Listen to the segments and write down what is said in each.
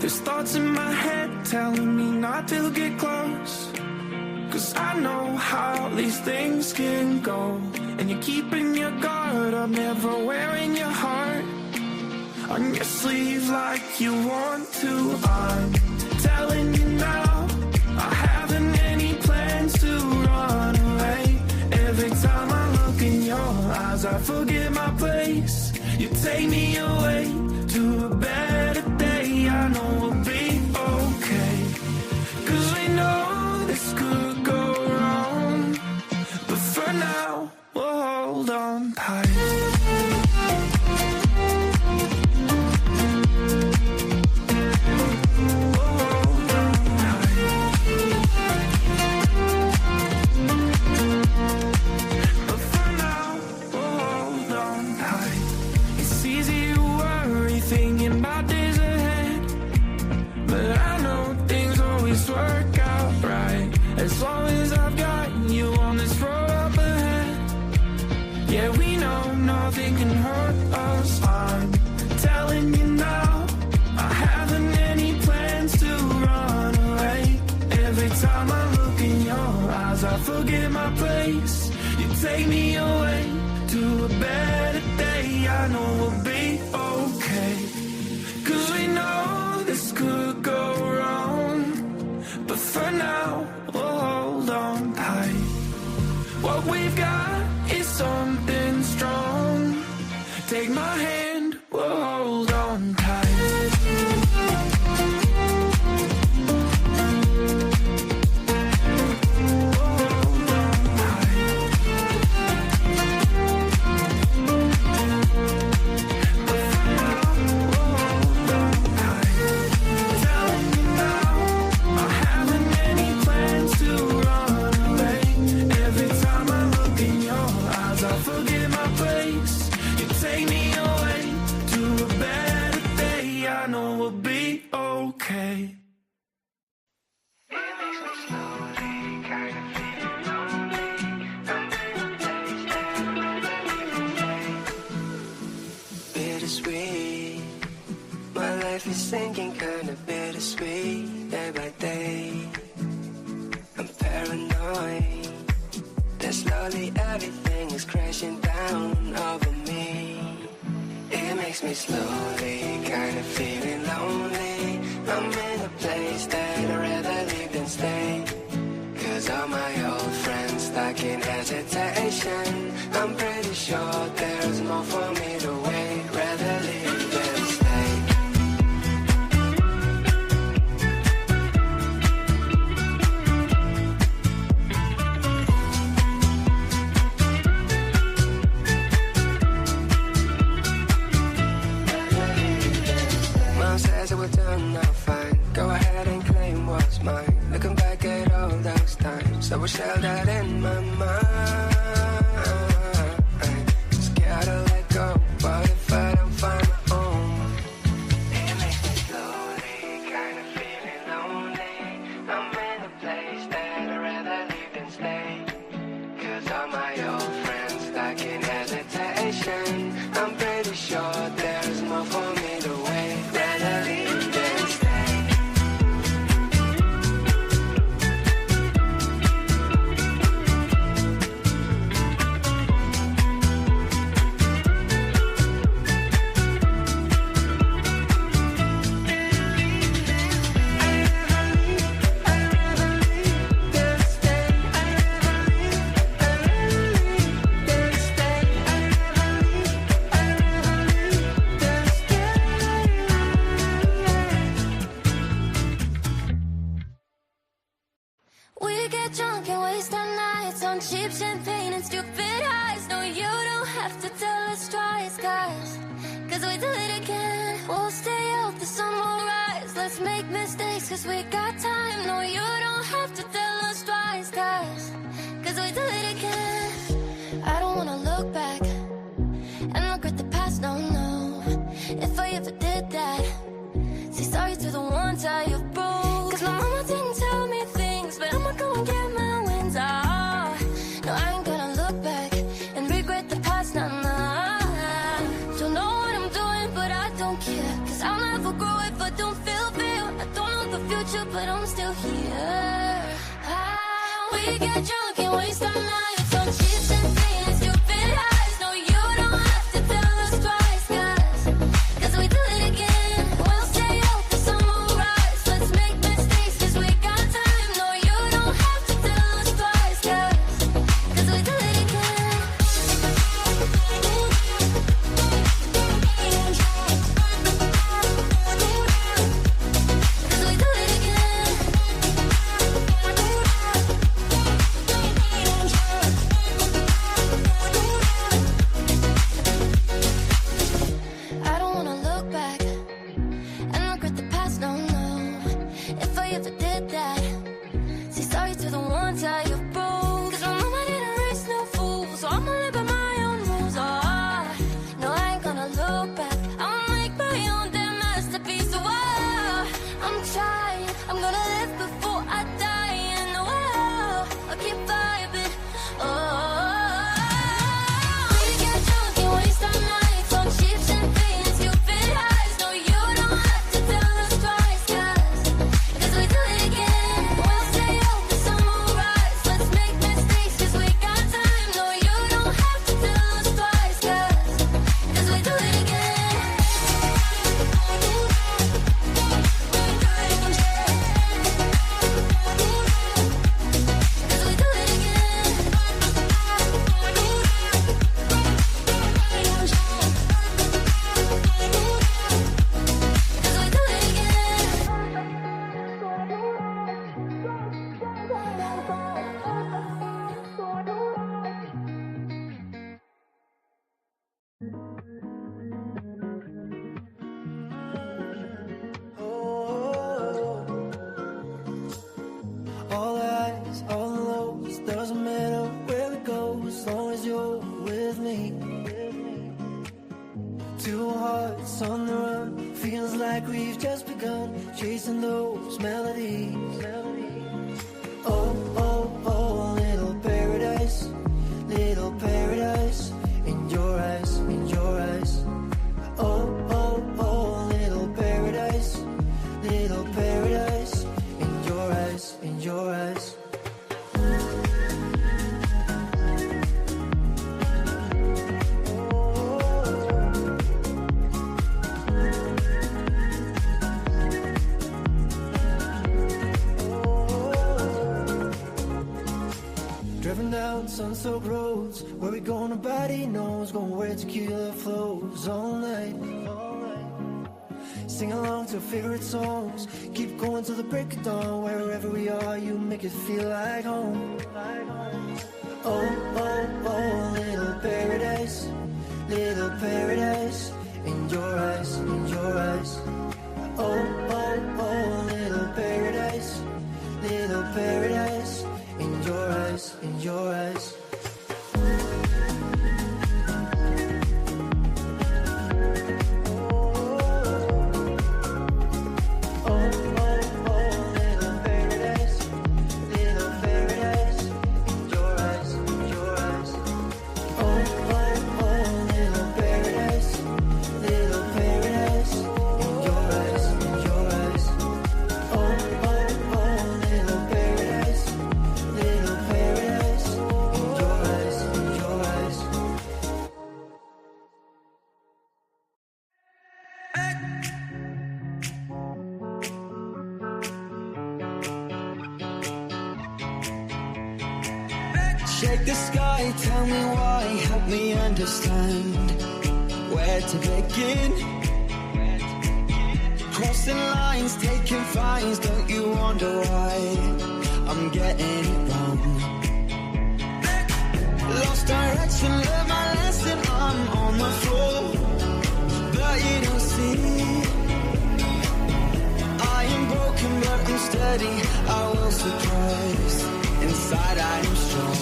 There's thoughts in my head telling me not to get close, 'cause I know how these things can go. And you're keeping your guard up, never wearing your heart on your sleeve like you want to. I'm telling you now, I haven't any plans to run away. Every time I look in your eyes, I forget my place. You take me away to a better day. I know we'll be okay, 'cause we know this could go wrong, but for now we'll hold on tight. Work out right, as long as I've got you on this road up ahead. Yeah, we know nothing can hurt us. I'm telling you now, I haven't any plans to run away. Every time I look in your eyes, I forget my place. You take me away to a better day. I know we'll be okay, 'cause we know this could go wrong, but for now, we'll hold on tight. What we've got is something strong. Take my hand, we'll hold on tight. Sinking kind of bittersweet, day by day. I'm paranoid that slowly everything is crashing down over me. It makes me slowly kind of feeling lonely. I'm in a place that I'd rather leave than stay, 'cause all my old friends stuck in hesitation. I'm pretty sure there's more for me to wait. Rather leave than stay. Says it will turn out fine. Go ahead and claim what's mine. Looking back at all those times, I wish held that in my mind. Scared to let go, but if I don't find my own, it makes me slowly kind of feeling lonely. I'm in a place that I'd rather leave than stay, 'cause all my old friends stuck in hesitation. I'm pretty sure there's more for me to wait. Cheap champagne and stupid highs. No, you don't have to tell us twice, cause we do it again. We'll stay out, the sun will rise. Let's make mistakes, cause we got time. No, you don't have to tell us twice, cause we do it again. I don't wanna look back and regret the past, no, no. If I ever did that, say sorry to the ones I have broke. Cause my mama didn't tell me things, but I'ma go and get my wins out. No, I ain't gonna look back and regret the past, nah, nah. Don't know what I'm doing, but I don't care, cause I'll never grow if I don't feel We get drunk and waste our nights on cheap champagne and stupid highs. No, you don't have to tell us twice, cause we do it again. We'll stay out the sun will rise. Let's make mistakes cause we got time. No, you don't have to tell us twice, cause we do it again. Cause we do it again. I don't wanna look back and regret the past, no, no. If I ever did that, say sorry to the ones I have broke. Cause my mama didn't raise no fool, so I'ma live by my own rules. No, I ain't gonna look back. I'ma make my own damn masterpiece. So I'm trying, I'm gonna live before I die. And I'll keep vibing. We get drunk and waste our nights on cheap champagne and stupid highs. No, you don't have to tell us twice, cause we do it again. We'll stay out the sun will rise. Let's make mistakes cause we got time. No, you don't have to tell us twice, cause we do it again. Cause we do it again. Cause we do it All highs, all lows, doesn't matter where we go as long as you're with me. Two hearts on the run, feels like we've just begun chasing those melodies. Oh, oh, oh, little paradise in your eyes, in your eyes. Oh, oh, oh, little paradise in your eyes, in your eyes. Driving down sun-soaked roads, where we going nobody knows, going where tequila flows all night. Sing along to favorite songs, keep going till the break of dawn. Wherever we are, you make it feel like home. Oh, oh, oh, little paradise in your eyes, in your eyes. Oh, oh, oh, little paradise in your eyes, in your eyes. Shake the sky, tell me why, help me understand where to begin. Crossing lines, taking fines, don't you wonder why I'm getting it wrong? Lost direction, learned my lesson, I'm on the floor, but you don't see. I am broken but I'm steady, I will surprise. Inside I am strong.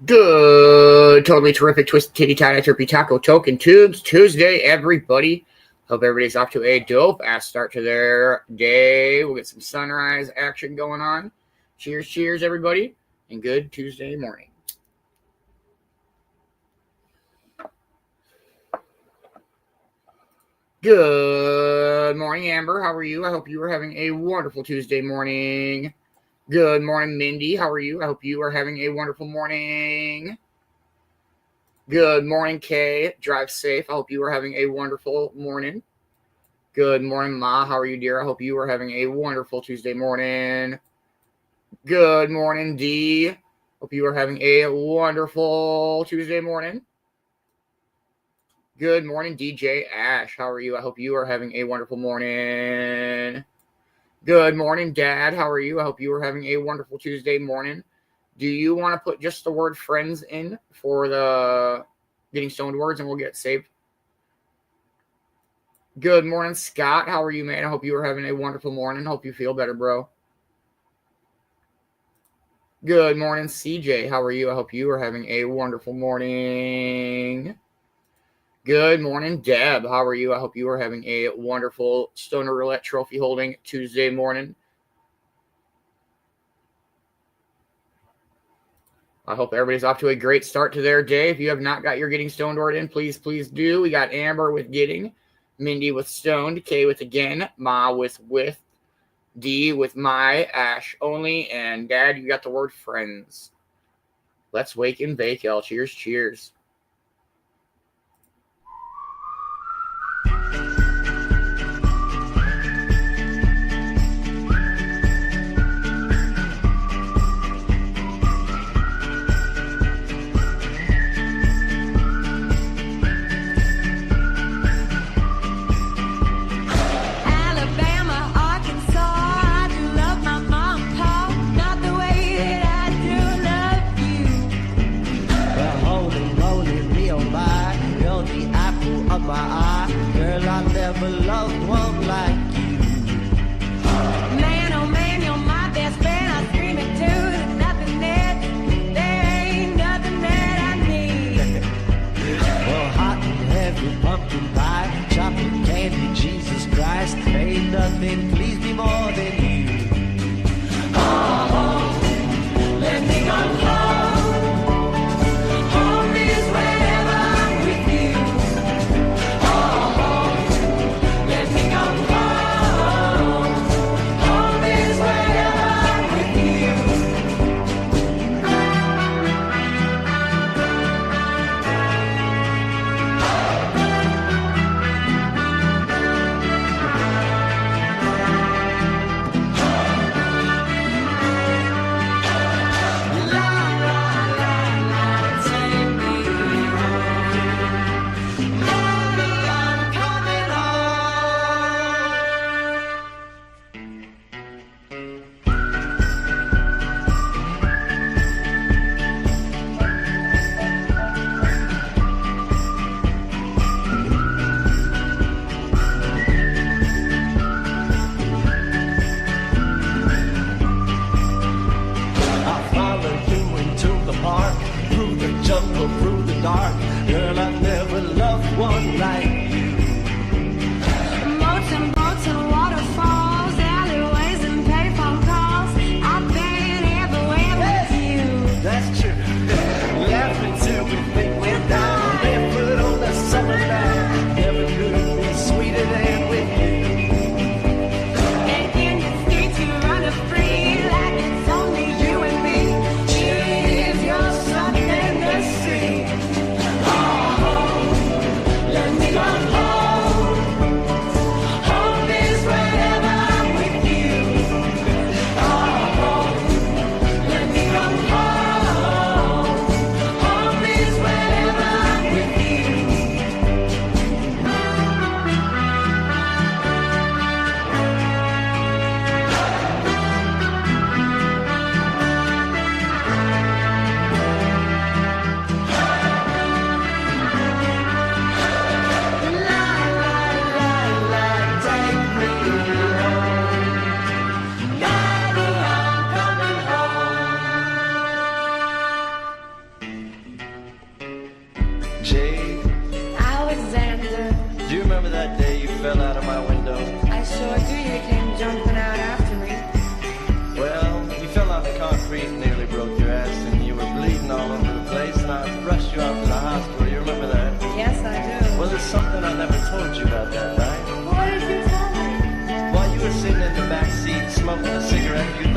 Good, totally terrific, twisted titty tie turpy taco token tubes Tuesday, everybody. Hope everybody's off to a dope ass start to their day. We'll get some sunrise action going on. Cheers, cheers, everybody, and good Tuesday morning. Good morning, Amber. How are you? I hope you are having a wonderful Tuesday morning. Good morning, Mindy. How are you? I hope you are having a wonderful morning. Good morning, Kay. Drive safe. I hope you are having a wonderful morning. Good morning, Ma. How are you, dear? I hope you are having a wonderful Tuesday morning. Good morning, Dee. Hope you are having a wonderful Tuesday morning. Good morning, DJ Ash. How are you? I hope you are having a wonderful morning. Good morning, Dad. How are you? I hope you are having a wonderful Tuesday morning. Do you want to put just the word friends in for the getting stoned words and we'll get saved? Good morning, Scott. How are you, man? I hope you are having a wonderful morning. Hope you feel better, bro. Good morning, CJ. How are you? I hope you are having a wonderful morning. Good morning, Deb. How are you? I hope you are having a wonderful Stoner Roulette trophy holding Tuesday morning. I hope everybody's off to a great start to their day. If you have not got your Getting Stoned word in, please do. We got Amber with getting, Mindy with stoned, Kay with again, Ma with, D with my, Ash only, and Dad, you got the word friends. Let's wake and bake, y'all. Cheers, cheers.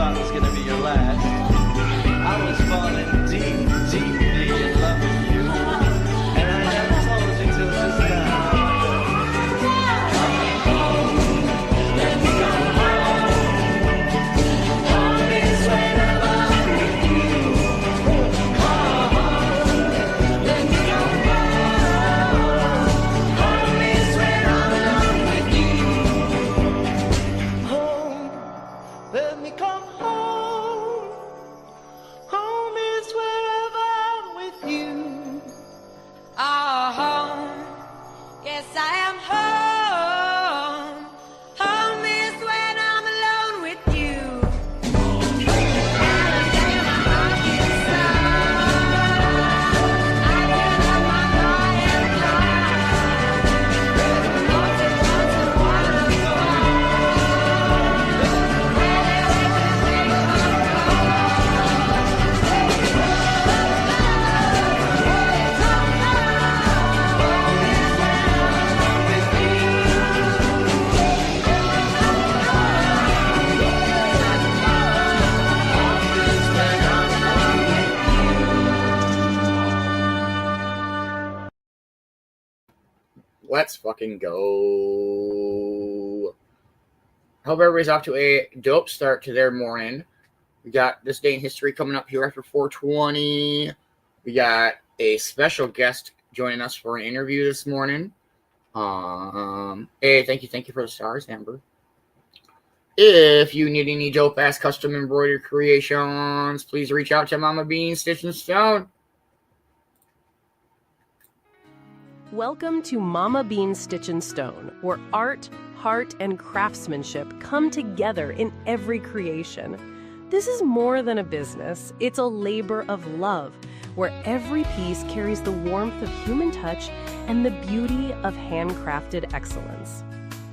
thought was gonna be your last. I was falling deep, deeply in love with you, and I never told you till just now. Let me go home. Home is when I'm with you. Home, let me go home. Home is when I'm alone with you. Home, let me come home. Home is wherever I'm with you. Oh, home. Yes, I am home. Home is when I'm alone with you. Alabama, Arkansas. I can have my heart and fly. Wanted, wanted, Let's fucking go. Hope everybody's off to a dope start to their morning. We got this day in history coming up here after 420. We got a special guest joining us for an interview this morning. Hey, thank you for the stars, Amber. If you need any dope-ass custom embroidery creations, please reach out to Mama Beanz Stitch and Stone. Welcome to Mama Beanz Stitch and Stone, where art, heart, and craftsmanship come together in every creation. This is more than a business, it's a labor of love, where every piece carries the warmth of human touch and the beauty of handcrafted excellence.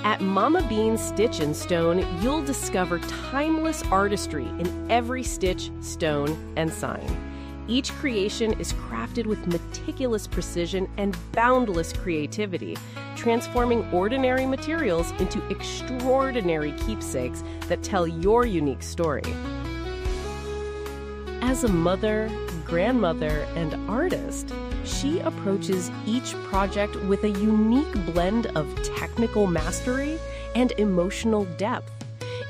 At Mama Beanz Stitch and Stone, you'll discover timeless artistry in every stitch, stone, and sign. Each creation is crafted with meticulous precision and boundless creativity, transforming ordinary materials into extraordinary keepsakes that tell your unique story. As a mother, grandmother, and artist, she approaches each project with a unique blend of technical mastery and emotional depth,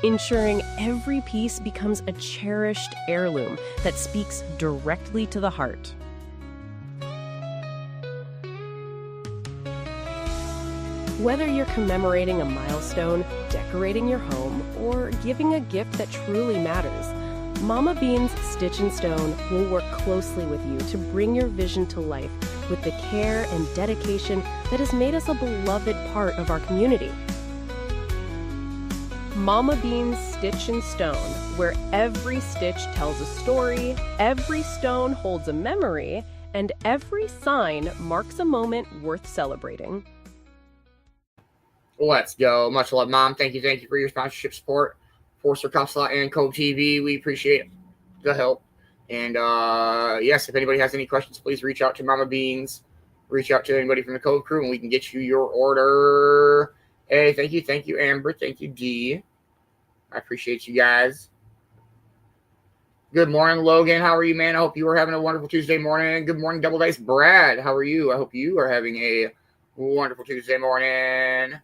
ensuring every piece becomes a cherished heirloom that speaks directly to the heart. Whether you're commemorating a milestone, decorating your home, or giving a gift that truly matters, Mama Beanz Stitch and Stone will work closely with you to bring your vision to life with the care and dedication that has made us a beloved part of our community. Mama Beanz Stitch and Stone, where every stitch tells a story, every stone holds a memory, and every sign marks a moment worth celebrating. Let's go. Much love, Mom. Thank you for your sponsorship support for Sir Alot and Cove-TV. We appreciate the help. And yes, if anybody has any questions, please reach out to Mama Beanz. Reach out to anybody from the Cove Crew, and we can get you your order. Hey, thank you, Amber. Thank you, Dee. I appreciate you guys. Good morning, Logan. How are you, man? I hope you are having a wonderful Tuesday morning. Good morning, Double Dice Brad. How are you? I hope you are having a wonderful Tuesday morning.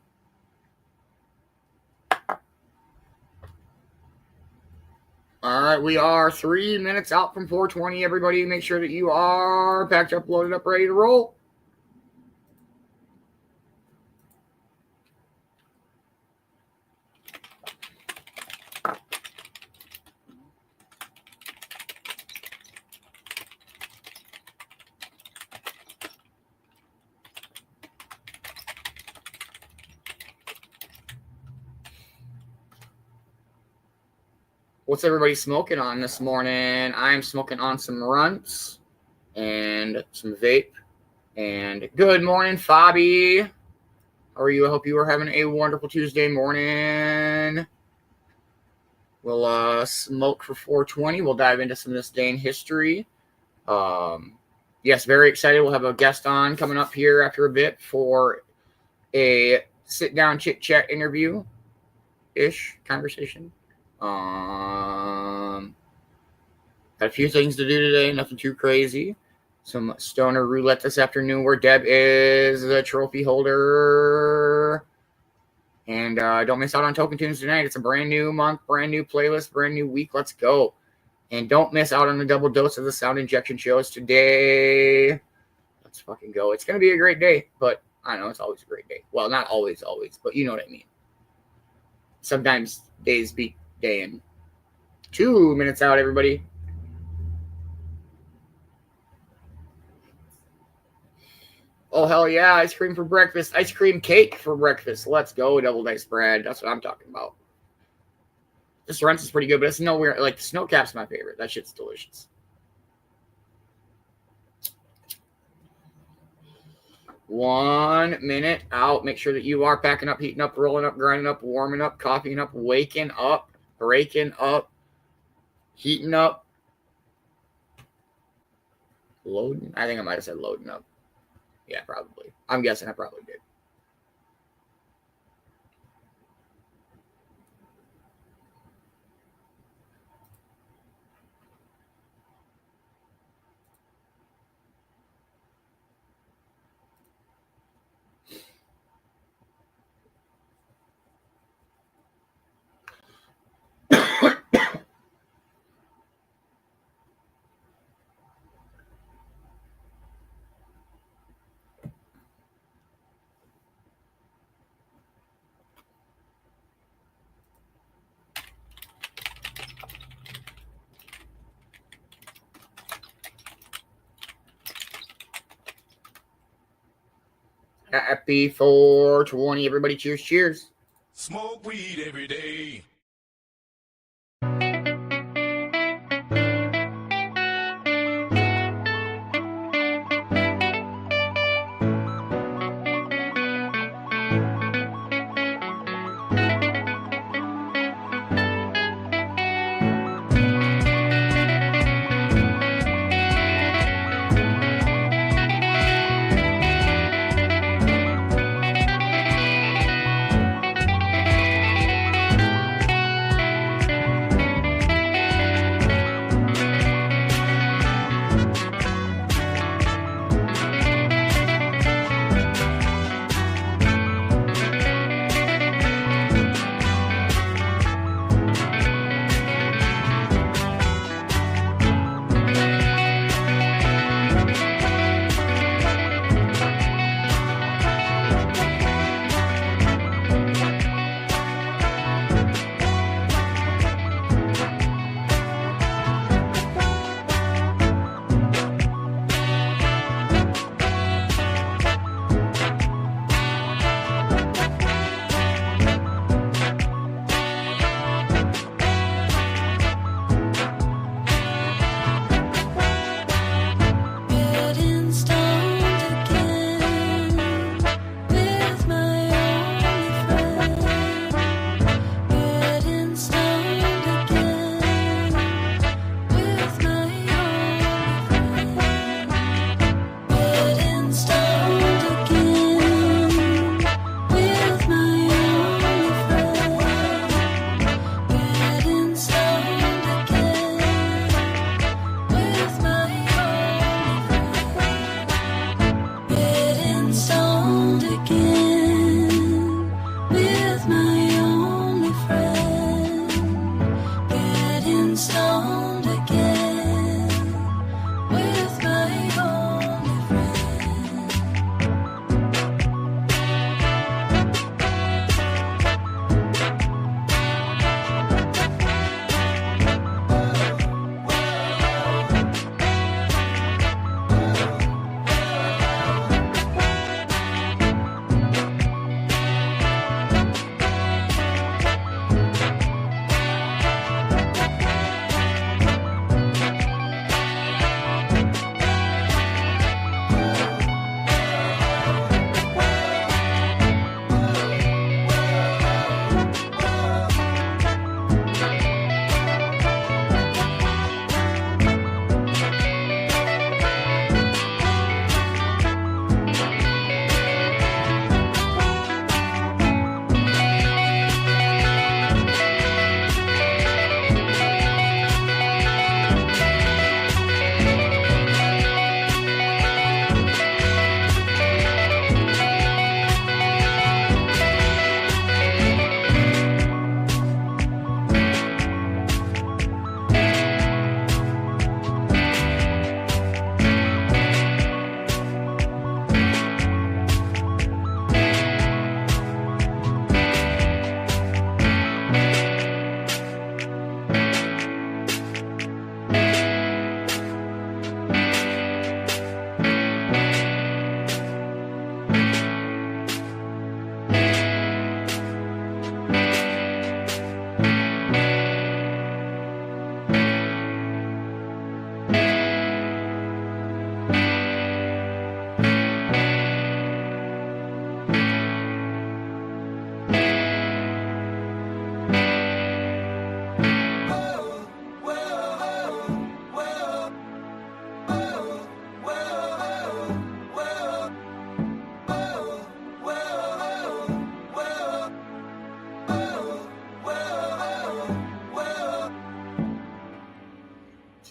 All right, we are 3 minutes out from 420. Everybody, make sure that you are packed up, loaded up, ready to roll. What's everybody smoking on this morning? I'm smoking on some runts and some vape. And good morning, Fabi. How are you? I hope you are having a wonderful Tuesday morning. We'll smoke for 420. We'll dive into some of this day in history. Yes, very excited. We'll have a guest on coming up here after a bit for a sit-down chit-chat interview-ish conversation. Got a few things to do today, nothing too crazy. Some stoner roulette this afternoon where Deb is the trophy holder. And don't miss out on Token Tunes tonight. It's a brand new month, brand new playlist, brand new week. Let's go. And don't miss out on the double dose of the sound injection shows today. Let's fucking go. It's going to be a great day, but I know it's always a great day. Well, not always, but you know what I mean. Sometimes days beat day in. 2 minutes out, everybody. Oh, hell yeah. Ice cream for breakfast. Ice cream cake for breakfast. Let's go. Double dice bread. That's what I'm talking about. This Rents is pretty good, but it's nowhere. Like, the snow cap's my favorite. That shit's delicious. 1 minute out. Make sure that you are packing up, heating up, rolling up, grinding up, warming up, coffeeing up, waking up, breaking up, heating up, loading. I think I might have said loading up. Yeah, probably. I'm guessing I probably did. Happy 420, everybody. Cheers, cheers. Smoke weed every day.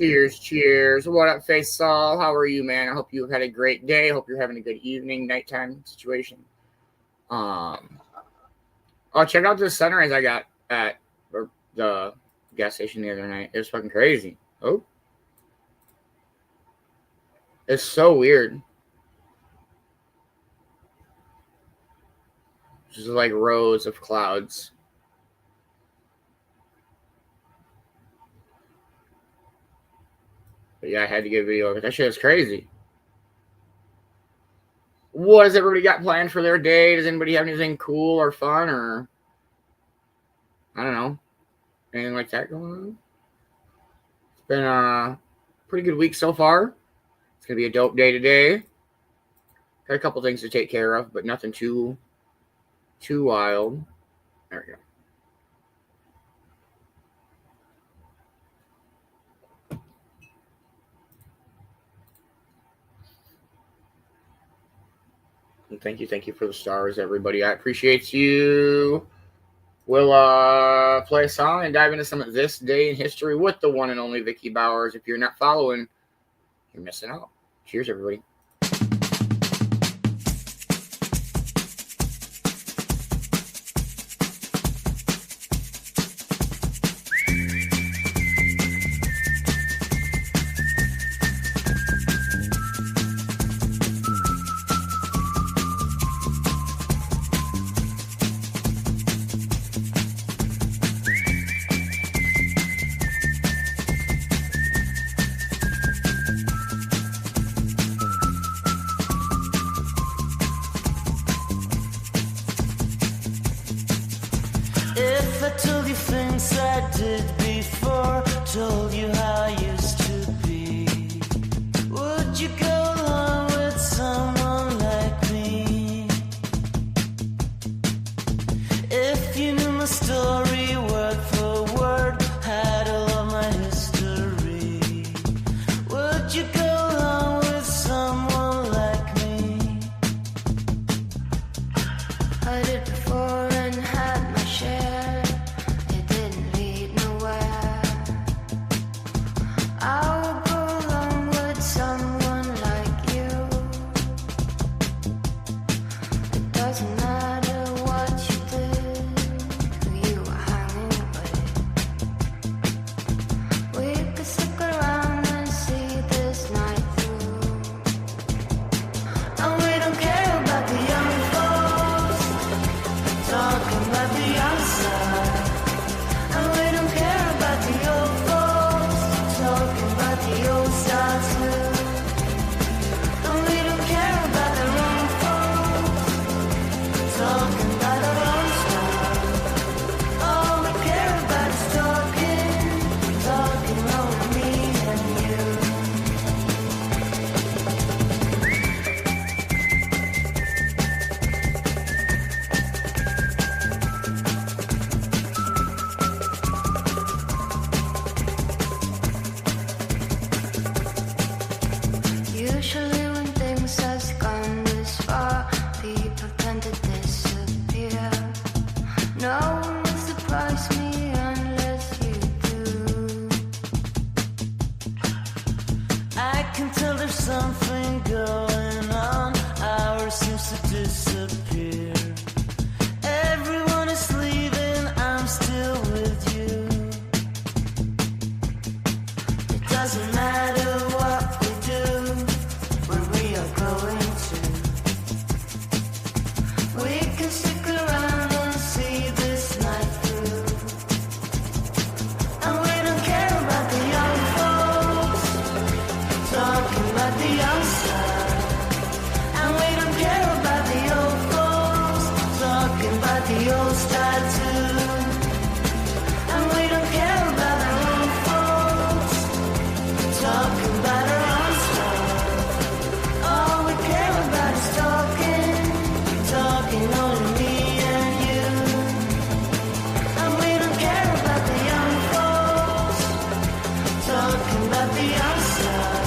Cheers, cheers. What up, Faisal? How are you, man? I hope you've had a great day. I hope you're having a good evening, nighttime situation. Oh, check out this sunrise I got at the gas station the other night. It was fucking crazy. Oh. It's so weird. Just like rows of clouds. But yeah, I had to get a video of it. That shit is crazy. What has everybody got planned for their day? Does anybody have anything cool or fun or I don't know, anything like that going on? It's been a pretty good week so far. It's gonna be a dope day today. Got a couple things to take care of, but nothing too wild. There we go. And thank you for the stars, everybody. I appreciate you. We'll play a song and dive into some of this day in history with the one and only Vicki Bowers. If you're not following, you're missing out. Cheers, everybody. If I told you things I did before, told you how I used to be, would you go along with someone like me? If you knew my story word for word, had all of my history, would you go along with someone like me? I did before and had my share. It didn't lead nowhere. I would go along with someone like you. It doesn't matter what you did, who you were hanging with. We could stick around and see this night through. And we don't care about the young folks talking about the outside. And we don't care about the old folks talking about the old style too. And we don't care about the wrong folks talking about our own style. All we care about is talking only me and you. Usually when things has gone this far, people tend to disappear. No one will surprise me unless you do. I can tell there's something going on. Ours seems to disappear. Everyone is leaving, I'm still with you. It doesn't matter what we do, where we are going to. We can stick around and see this night through. And we don't care about the young folks talking about the outside. And we don't care about the old folks talking about the old style too. And we don't care about our own folks talking about our own style. All we care about is talking only me and you. And we don't care about the young folks talking about the outside.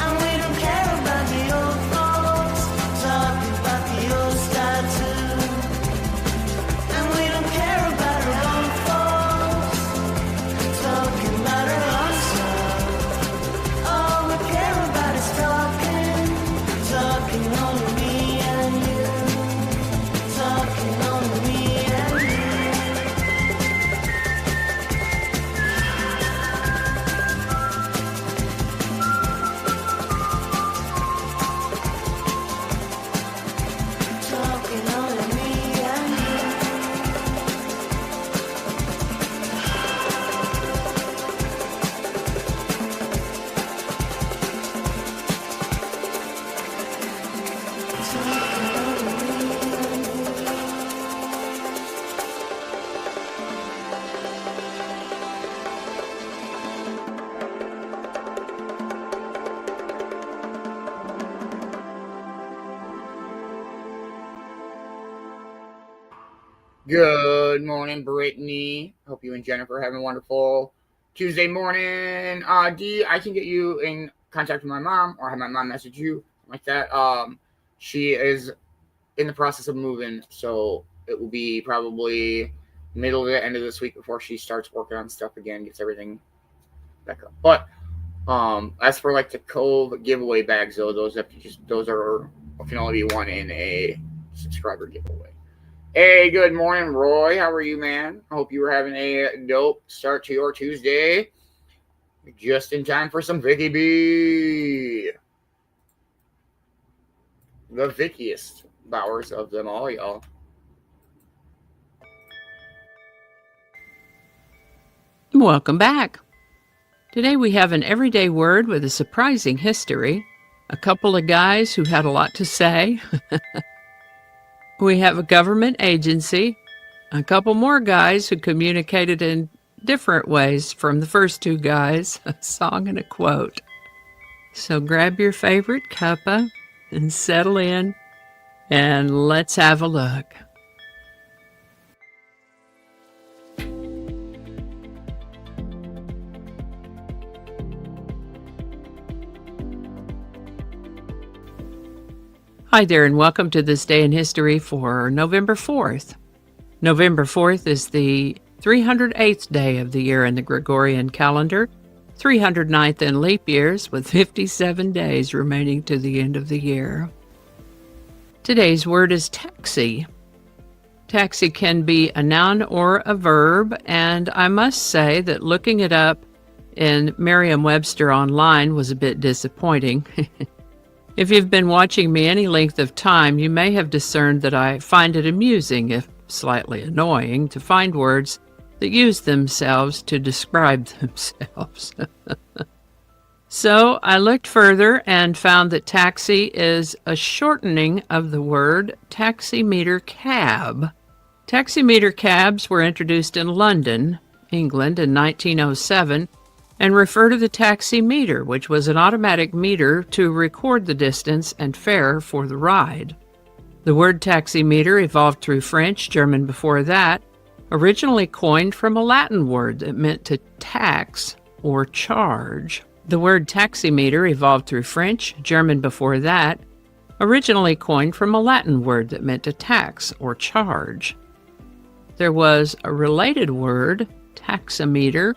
And we don't care about the old folks talking about the old style too. And we don't care about our own folks talking about our own style. Good morning, Brittany. Hope you and Jennifer are having a wonderful Tuesday morning. Dee, I can get you in contact with my mom or have my mom message you like that. She is in the process of moving, so it will be probably middle to the end of this week before she starts working on stuff again, gets everything back up. But as for like the Cove giveaway bags, though, those can only be won in a subscriber giveaway. Hey, good morning, Roy. How are you, man? I hope you were having a dope start to your Tuesday. Just in time for some Vicki B. The Vickiest Bowers of them all, y'all. Welcome back. Today we have an everyday word with a surprising history, a couple of guys who had a lot to say. We have a government agency, a couple more guys who communicated in different ways from the first two guys, a song and a quote. So grab your favorite cuppa and settle in, and let's have a look. Hi there, and welcome to this day in history for November 4th. November 4th is the 308th day of the year in the Gregorian calendar, 309th in leap years, with 57 days remaining to the end of the year. Today's word is taxi. Taxi can be a noun or a verb, and I must say that looking it up in Merriam-Webster online was a bit disappointing. If you've been watching me any length of time, you may have discerned that I find it amusing, if slightly annoying, to find words that use themselves to describe themselves. So I looked further and found that taxi is a shortening of the word taximeter cab. Taximeter cabs were introduced in London, England in 1907, and refer to the taximeter, which was an automatic meter to record the distance and fare for the ride. The word taximeter evolved through French, German before that, originally coined from a Latin word that meant to tax or charge. The word taximeter evolved through French, German before that, originally coined from a Latin word that meant to tax or charge. There was a related word, taximeter,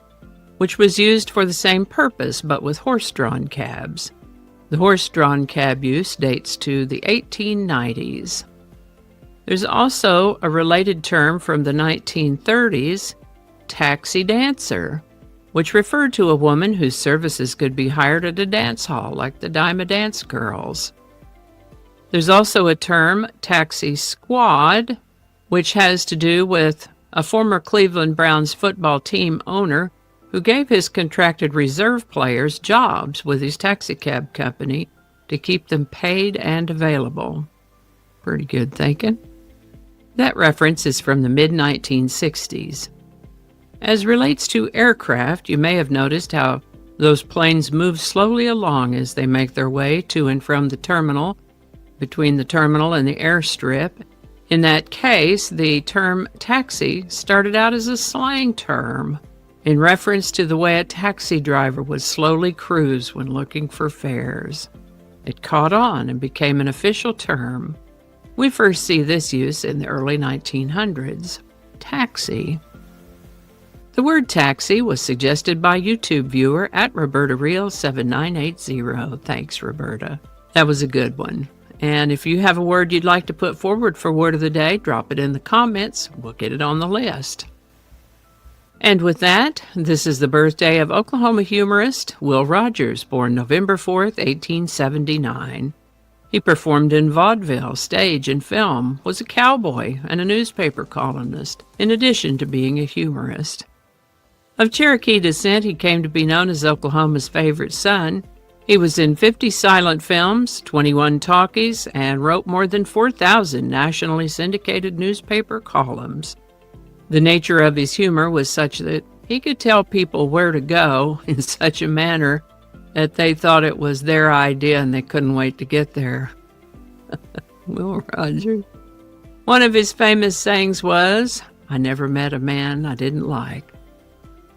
which was used for the same purpose, but with horse-drawn cabs. The horse-drawn cab use dates to the 1890s. There's also a related term from the 1930s, taxi dancer, which referred to a woman whose services could be hired at a dance hall, like the Dime a Dance Girls. There's also a term, taxi squad, which has to do with a former Cleveland Browns football team owner who gave his contracted reserve players jobs with his taxicab company to keep them paid and available. Pretty good thinking. That reference is from the mid-1960s. As relates to aircraft, you may have noticed how those planes move slowly along as they make their way to and from the terminal, between the terminal and the airstrip. In that case, the term taxi started out as a slang term, in reference to the way a taxi driver would slowly cruise when looking for fares. It caught on and became an official term. We first see this use in the early 1900s. Taxi. The word taxi was suggested by YouTube viewer at Roberta Real 7980. Thanks, Roberta. That was a good one. And if you have a word you'd like to put forward for Word of the Day, drop it in the comments. We'll get it on the list. And with that, this is the birthday of Oklahoma humorist Will Rogers, born November 4th, 1879. He performed in vaudeville, stage, and film, was a cowboy, and a newspaper columnist, in addition to being a humorist. Of Cherokee descent, he came to be known as Oklahoma's favorite son. He was in 50 silent films, 21 talkies, and wrote more than 4,000 nationally syndicated newspaper columns. The nature of his humor was such that he could tell people where to go in such a manner that they thought it was their idea and they couldn't wait to get there. Will Rogers. One of his famous sayings was, "I never met a man I didn't like."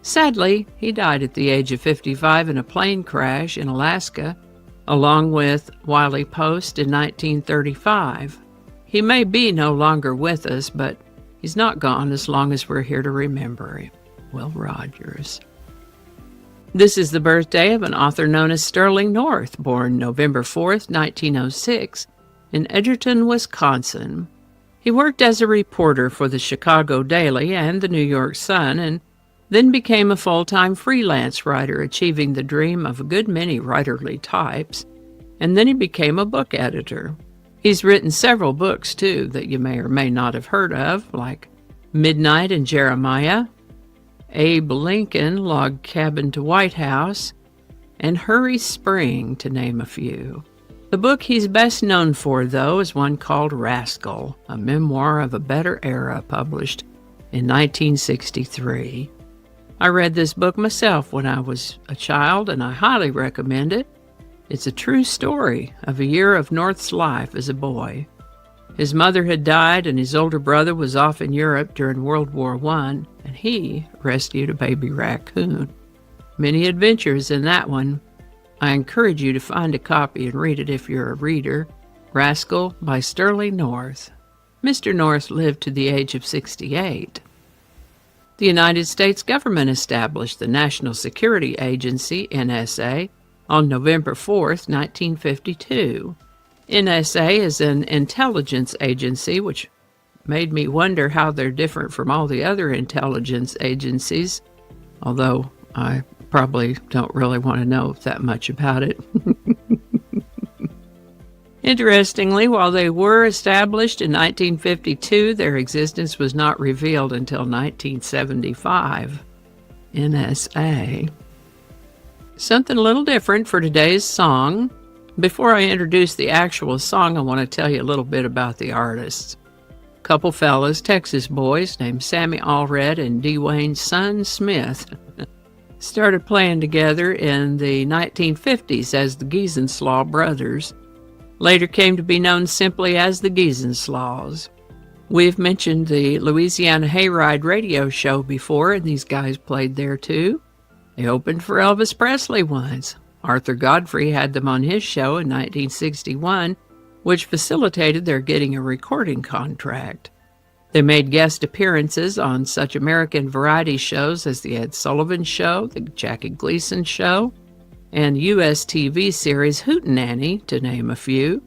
Sadly, he died at the age of 55 in a plane crash in Alaska, along with Wiley Post in 1935. He may be no longer with us, but he's not gone as long as we're here to remember him. Will Rogers. This is the birthday of an author known as Sterling North, born November 4th, 1906, in Edgerton, Wisconsin. He worked as a reporter for the Chicago Daily and the New York Sun, and then became a full-time freelance writer, achieving the dream of a good many writerly types, and then he became a book editor. He's written several books, too, that you may or may not have heard of, like Midnight and Jeremiah, Abe Lincoln, Log Cabin to White House, and Hurry Spring, to name a few. The book he's best known for, though, is one called Rascal, a memoir of a better era, published in 1963. I read this book myself when I was a child, and I highly recommend it. It's a true story of a year of North's life as a boy. His mother had died, and his older brother was off in Europe during World War I, and he rescued a baby raccoon. Many adventures in that one. I encourage you to find a copy and read it if you're a reader. Rascal by Sterling North. Mr. North lived to the age of 68. The United States government established the National Security Agency, NSA, on November 4th, 1952. NSA is an intelligence agency, which made me wonder how they're different from all the other intelligence agencies, although I probably don't really want to know that much about it. Interestingly, while they were established in 1952, their existence was not revealed until 1975. NSA. Something a little different for today's song. Before I introduce the actual song, I want to tell you a little bit about the artists. Couple fellas, Texas boys named Sammy Allred and Dwayne Son Smith, started playing together in the 1950s as the Giesenslaw Brothers. Later came to be known simply as the Giesenslaws. We've mentioned the Louisiana Hayride radio show before, and these guys played there too. They opened for Elvis Presley once. Arthur Godfrey had them on his show in 1961, which facilitated their getting a recording contract. They made guest appearances on such American variety shows as The Ed Sullivan Show, The Jackie Gleason Show, and U.S. TV series Hootenanny, to name a few.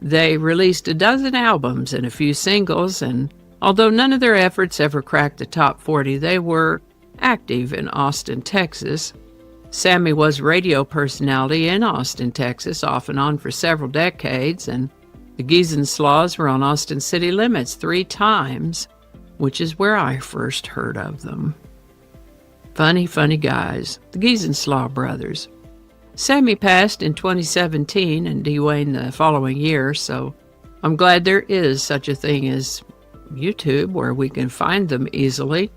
They released a dozen albums and a few singles, and although none of their efforts ever cracked the top 40, they were active in Austin, Texas. Sammy was a radio personality in Austin, Texas, off and on for several decades, and the Giesenslaws were on Austin City Limits 3 times, which is where I first heard of them. Funny guys, the Giesenslaw brothers. Sammy passed in 2017 and Dwayne the following year, so I'm glad there is such a thing as YouTube where we can find them easily.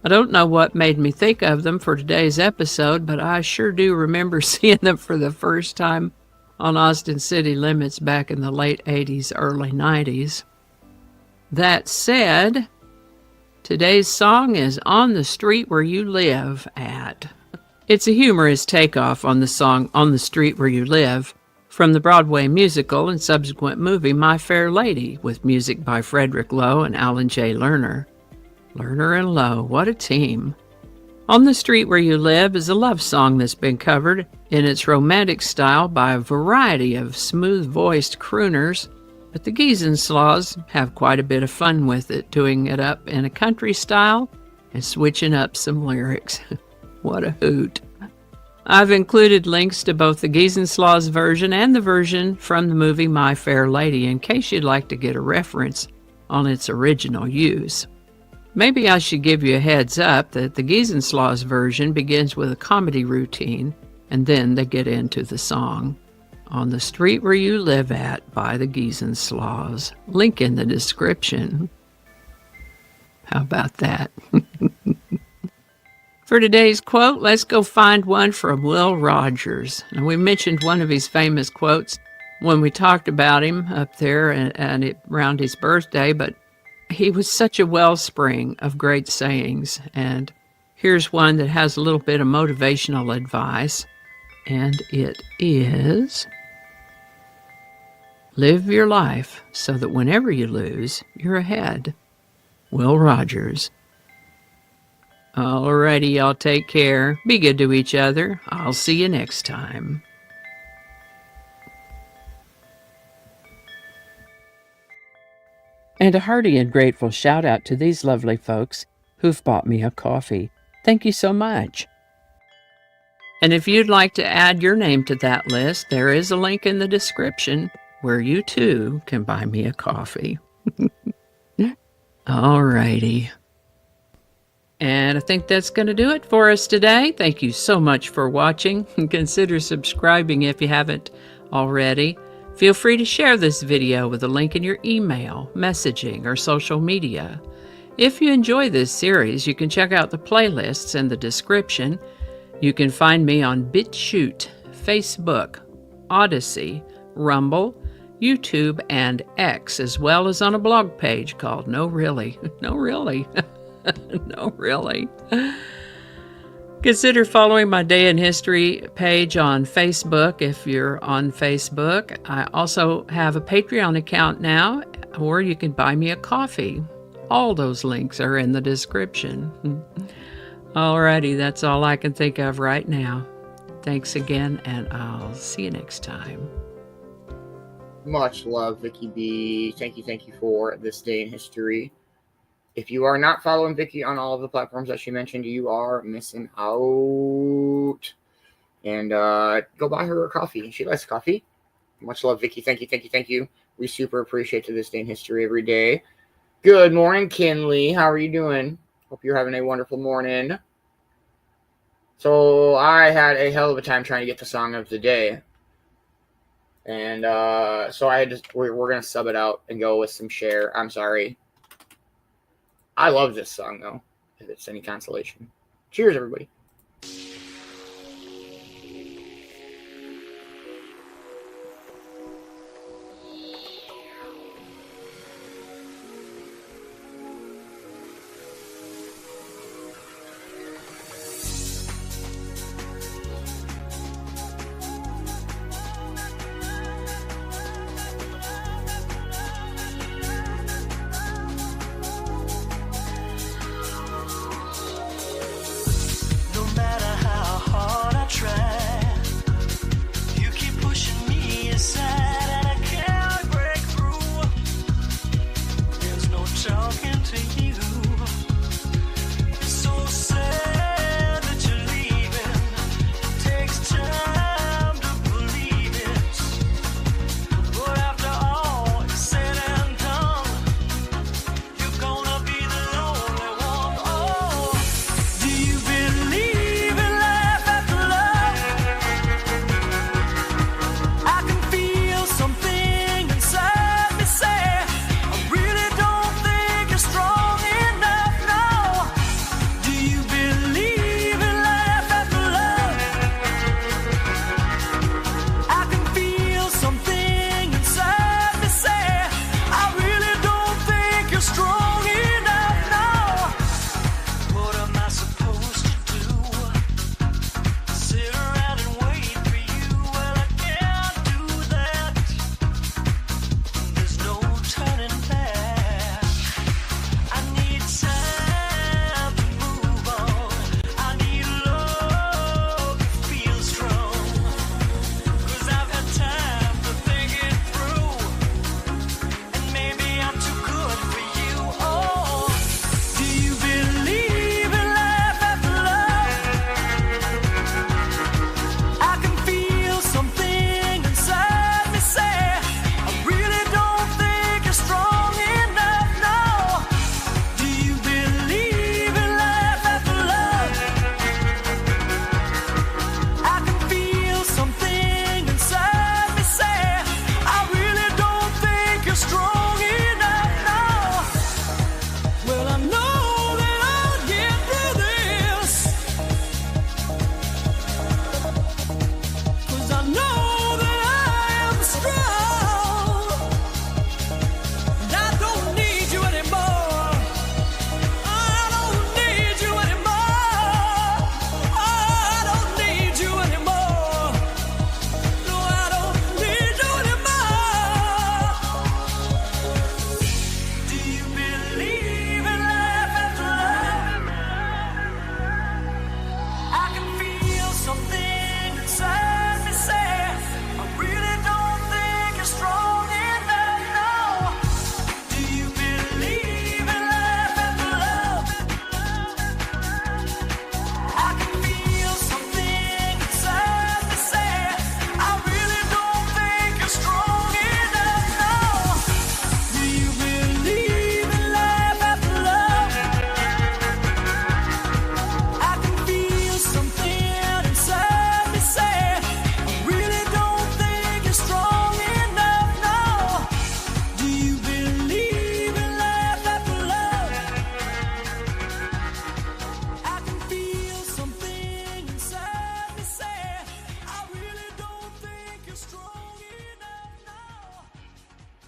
I don't know what made me think of them for today's episode, but I sure do remember seeing them for the first time on Austin City Limits back in the late 80s, early 90s. That said, today's song is On the Street Where You Live At. It's a humorous takeoff on the song On the Street Where You Live from the Broadway musical and subsequent movie My Fair Lady, with music by Frederick Lowe and Alan J. Lerner. Lerner and Lowe, what a team. On the Street Where You Live is a love song that's been covered in its romantic style by a variety of smooth-voiced crooners, but the Giesenslaws have quite a bit of fun with it, doing it up in a country style and switching up some lyrics. What a hoot. I've included links to both the Giesenslaws version and the version from the movie My Fair Lady in case you'd like to get a reference on its original use. Maybe I should give you a heads up that the Giesenslaws version begins with a comedy routine, and then they get into the song. On the Street Where You Live At by the Giesenslaws. Link in the description. How about that? For today's quote, let's go find one from Will Rogers. And we mentioned one of his famous quotes when we talked about him up there and around his birthday, but he was such a wellspring of great sayings. And here's one that has a little bit of motivational advice. And it is, live your life so that whenever you lose, you're ahead. Will Rogers. Alrighty, y'all take care. Be good to each other. I'll see you next time. And a hearty and grateful shout out to these lovely folks who've bought me a coffee. Thank you so much. And if you'd like to add your name to that list, there is a link in the description where you too can buy me a coffee. Alrighty. And I think that's going to do it for us today. Thank you so much for watching. Consider subscribing if you haven't already. Feel free to share this video with a link in your email, messaging, or social media. If you enjoy this series, you can check out the playlists in the description. You can find me on BitChute, Facebook, Odyssey, Rumble, YouTube, and X, as well as on a blog page called No Really. No Really. No, really. Consider following my Day in History page on Facebook if you're on Facebook. I also have a Patreon account now, or you can buy me a coffee. All those links are in the description. Alrighty, that's all I can think of right now. Thanks again, and I'll see you next time. Much love, Vicki B. Thank you for this day in history. If you are not following Vicki on all of the platforms that she mentioned, you are missing out. And go buy her a coffee. She likes coffee. Much love, Vicki. Thank you. We super appreciate this day in history every day. Good morning, Kinley. How are you doing? Hope you're having a wonderful morning. So I had a hell of a time trying to get the song of the day. And so we're going to sub it out and go with some Cher. I'm sorry. I love this song, though, if it's any consolation. Cheers, everybody.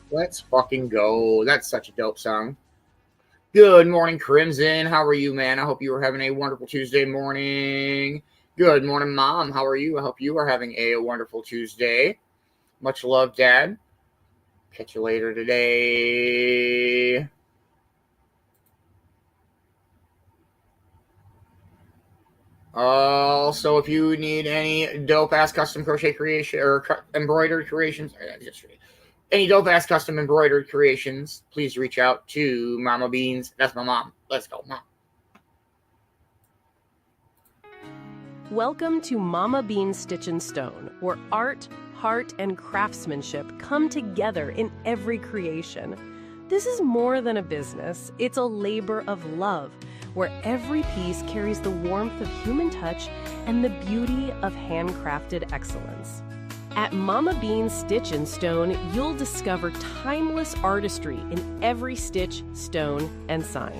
Let's fucking go. That's such a dope song. Good morning, Crimson. How are you, man? I hope you are having a wonderful Tuesday morning. Good morning, Mom. How are you? I hope you are having a wonderful Tuesday. Much love, Dad. Catch you later today. Also, if you need any dope-ass custom crochet creation or embroidered creations, any dope-ass custom embroidered creations, please reach out to Mama Beanz. That's my mom. Let's go, Mom. Welcome to Mama Beanz Stitch and Stone, where art, heart, and craftsmanship come together in every creation. This is more than a business. It's a labor of love, where every piece carries the warmth of human touch and the beauty of handcrafted excellence. At Mama Beanz Stitch and Stone, you'll discover timeless artistry in every stitch, stone, and sign.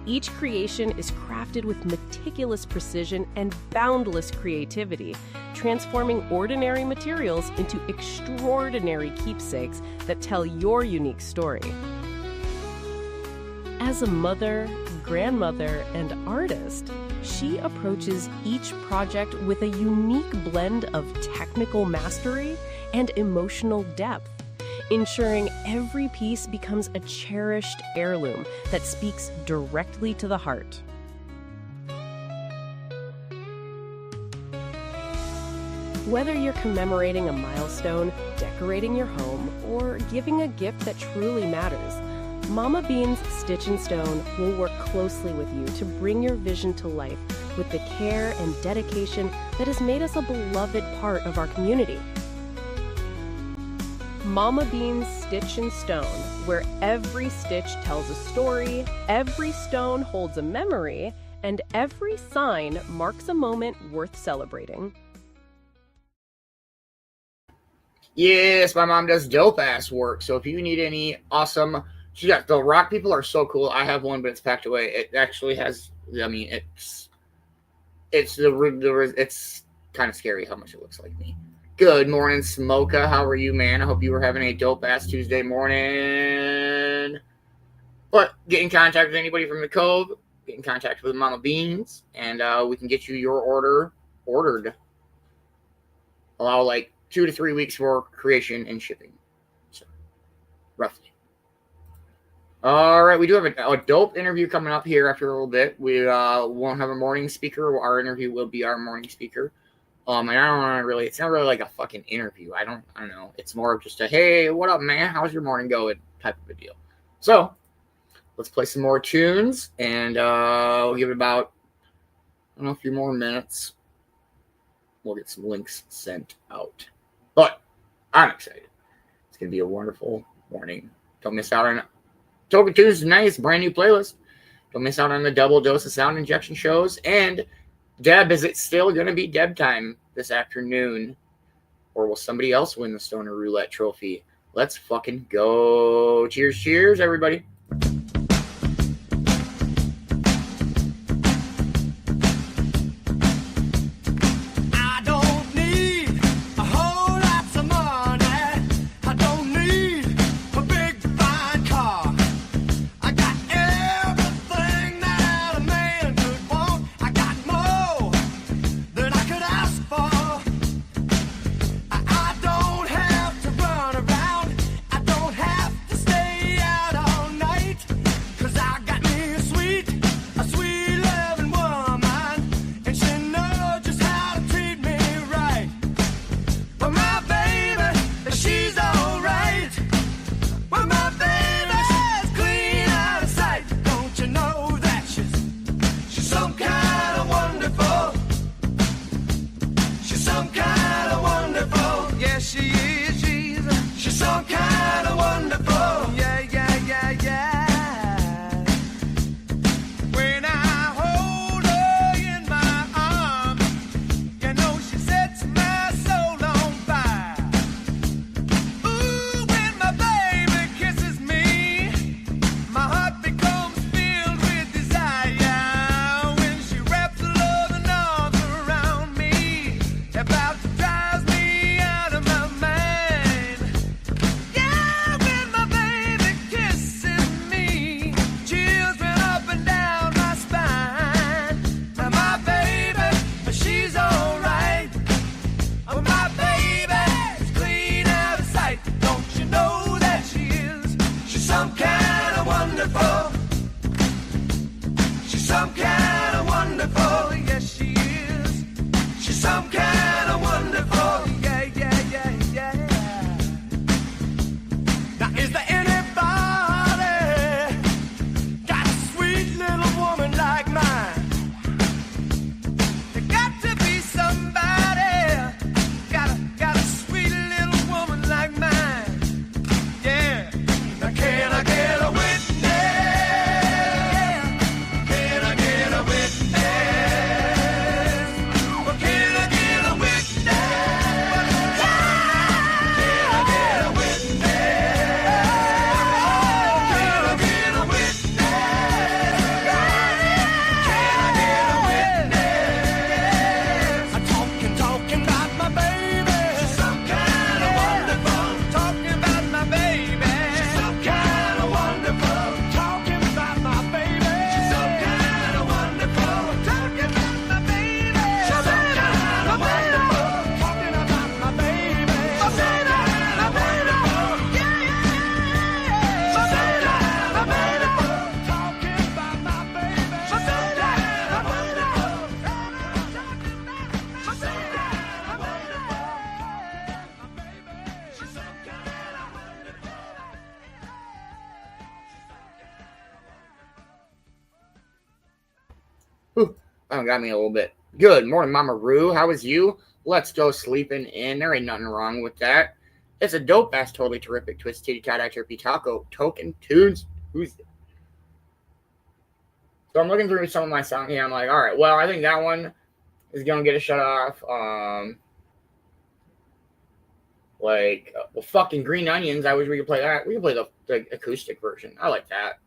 Each creation is crafted with meticulous precision and boundless creativity, transforming ordinary materials into extraordinary keepsakes that tell your unique story. As a mother, grandmother, and artist, she approaches each project with a unique blend of technical mastery and emotional depth, ensuring every piece becomes a cherished heirloom that speaks directly to the heart. Whether you're commemorating a milestone, decorating your home, or giving a gift that truly matters, Mama Beanz Stitch and Stone will work closely with you to bring your vision to life with the care and dedication that has made us a beloved part of our community. Mama Beanz Stitch and Stone, where every stitch tells a story, every stone holds a memory, and every sign marks a moment worth celebrating. Yes, my mom does dope-ass work, so if you need any awesome... the rock people are so cool. I have one, but it's packed away. It actually has... it's kind of scary how much it looks like me. Good morning, Smoka. How are you, man? I hope you were having a dope-ass Tuesday morning. But get in contact with anybody from the Cove. Get in contact with Mama Beanz, and we can get you your order ordered. Allow like 2 to 3 weeks for creation and shipping. So, roughly. All right, we do have a dope interview coming up here after a little bit. We won't have a morning speaker. Our interview will be our morning speaker. And I don't want to really, it's not really like a fucking interview. I don't know. It's more of just a, hey, what up, man? How's your morning going? Type of a deal. So, let's play some more tunes, and we'll give it about, a few more minutes. We'll get some links sent out. But, I'm excited. It's going to be a wonderful morning. Don't miss out on Token Tunes tonight. It's a brand new playlist. Don't miss out on the double dose of sound injection shows, and Deb, is it still going to be Deb time this afternoon? Or will somebody else win the Stoner Roulette trophy? Let's fucking go. Cheers, cheers, everybody. I don't have to run around. I don't have to stay out all night. Oh, got me a little bit. Good morning, Mama Roo. How is you? Let's go sleeping in. There ain't nothing wrong with that. It's a dope ass, totally terrific twist titty tie chirpy taco token tunes. Who's it? So I'm looking through some of my songs here. I'm like, all right, well, I think that one is gonna get a shut off. Well, fucking Green Onions. I wish we could play that. We could play the acoustic version. I like that.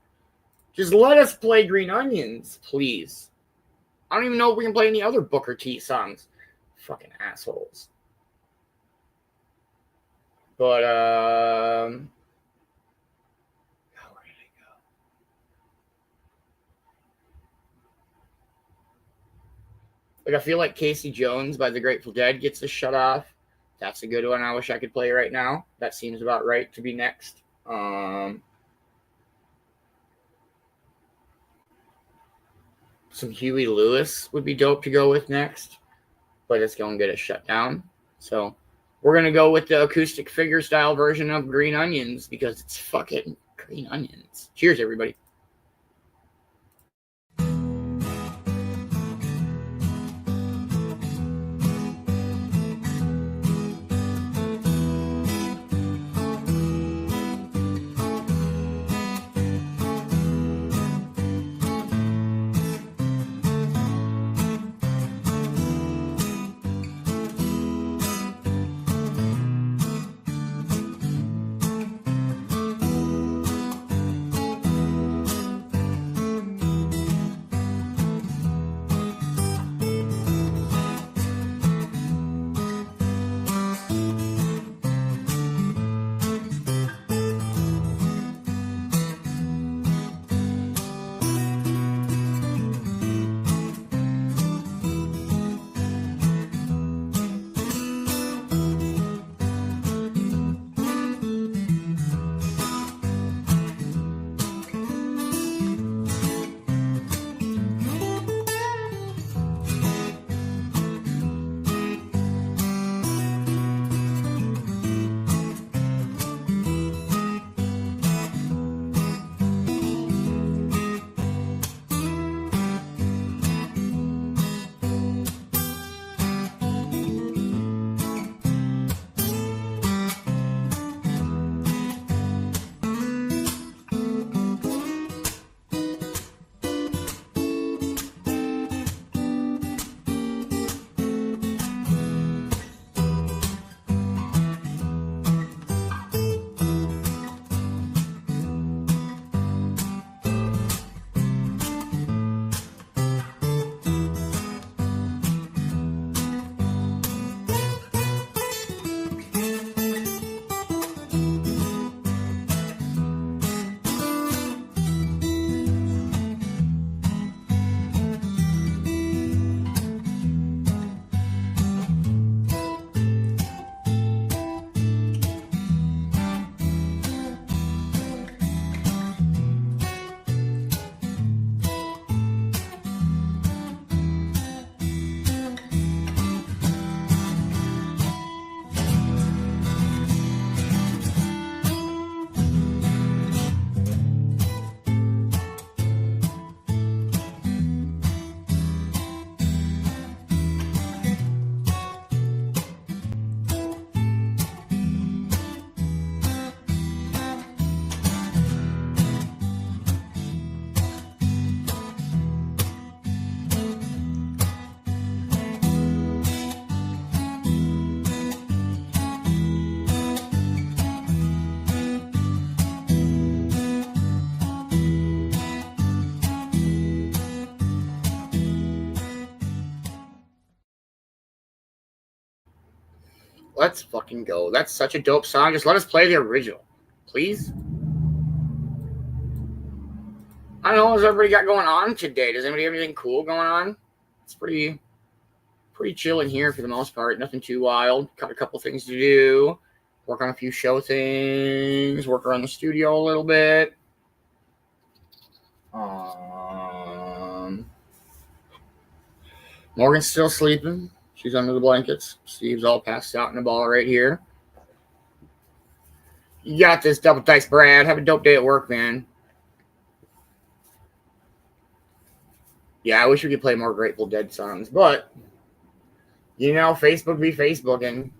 Just let us play Green Onions, please. I don't even know if we can play any other Booker T songs. Fucking assholes. But, where did I go? Like, I feel like Casey Jones by the Grateful Dead gets a shut off. That's a good one. I wish I could play right now. That seems about right to be next. Some Huey Lewis would be dope to go with next, but it's going to get it shut down. So we're going to go with the acoustic figure style version of Green Onions because it's fucking Green Onions. Cheers, everybody. Let's fucking go. That's such a dope song. Just let us play the original, please. I don't know what's everybody got going on today. Does anybody have anything cool going on? It's pretty chill in here for the most part. Nothing too wild. Got a couple things to do. Work on a few show things. Work around the studio a little bit. Morgan's still sleeping. She's under the blankets. Steve's all passed out in the ball right here. You got this, Double Dice Brad. Have a dope day at work, man. Yeah, I wish we could play more Grateful Dead songs, but you know, Facebook be Facebooking.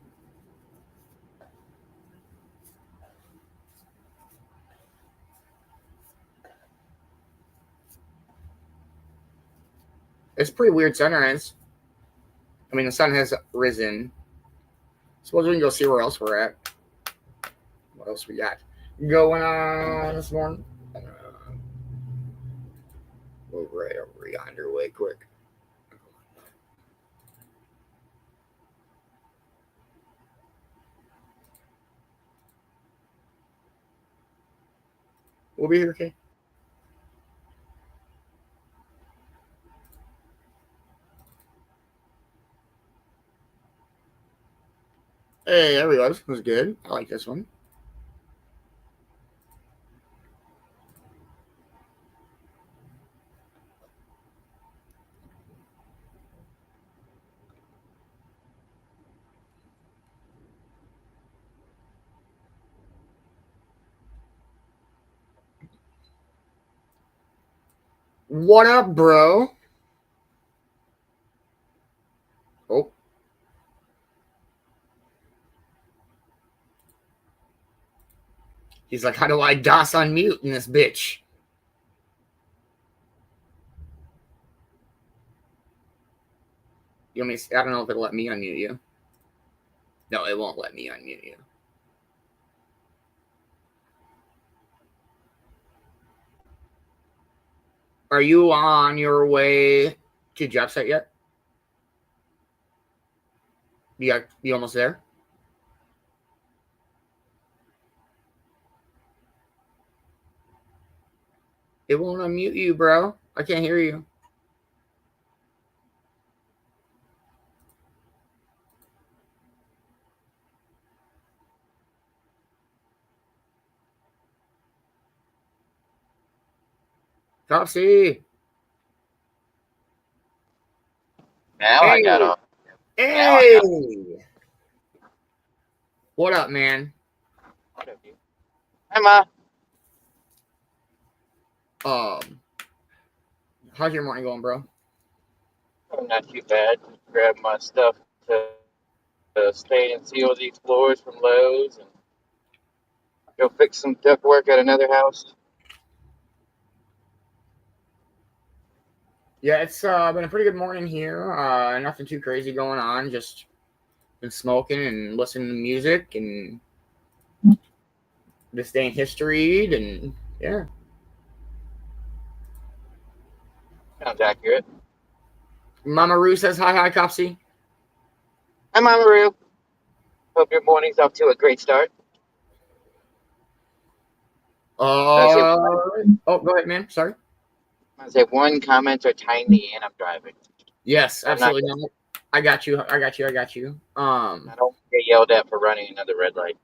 It's pretty weird sunrise. I mean, the sun has risen. Suppose we can go see where else we're at. What else we got going on this morning? Move right over yonder way quick. We'll be here, okay? Hey, there we go. This was good. I like this one. What up, bro? Oh. He's like, how do I DOS unmute in this bitch? You want me to, I don't know if it'll let me unmute you. No, it won't let me unmute you. Are you on your way to job site yet? You almost there? It won't unmute you, bro. I can't hear you. Topsy. Now I got on. Hey. What up, man? What up, dude? Hi, Ma. How's your morning going, bro? Oh, not too bad. Grab my stuff to stain and seal these floors from Lowe's and go fix some duct work at another house. Yeah, it's been a pretty good morning here. Nothing too crazy going on. Just been smoking and listening to music and this day in history and yeah. Sounds accurate. Mama Roo says hi, Copsy. Hi, Mama Roo. Hope your morning's off to a great start. Oh, go ahead, man. Sorry. I say one comments are tiny and I'm driving. Yes, absolutely. No, I got you. I don't get yelled at for running another red light.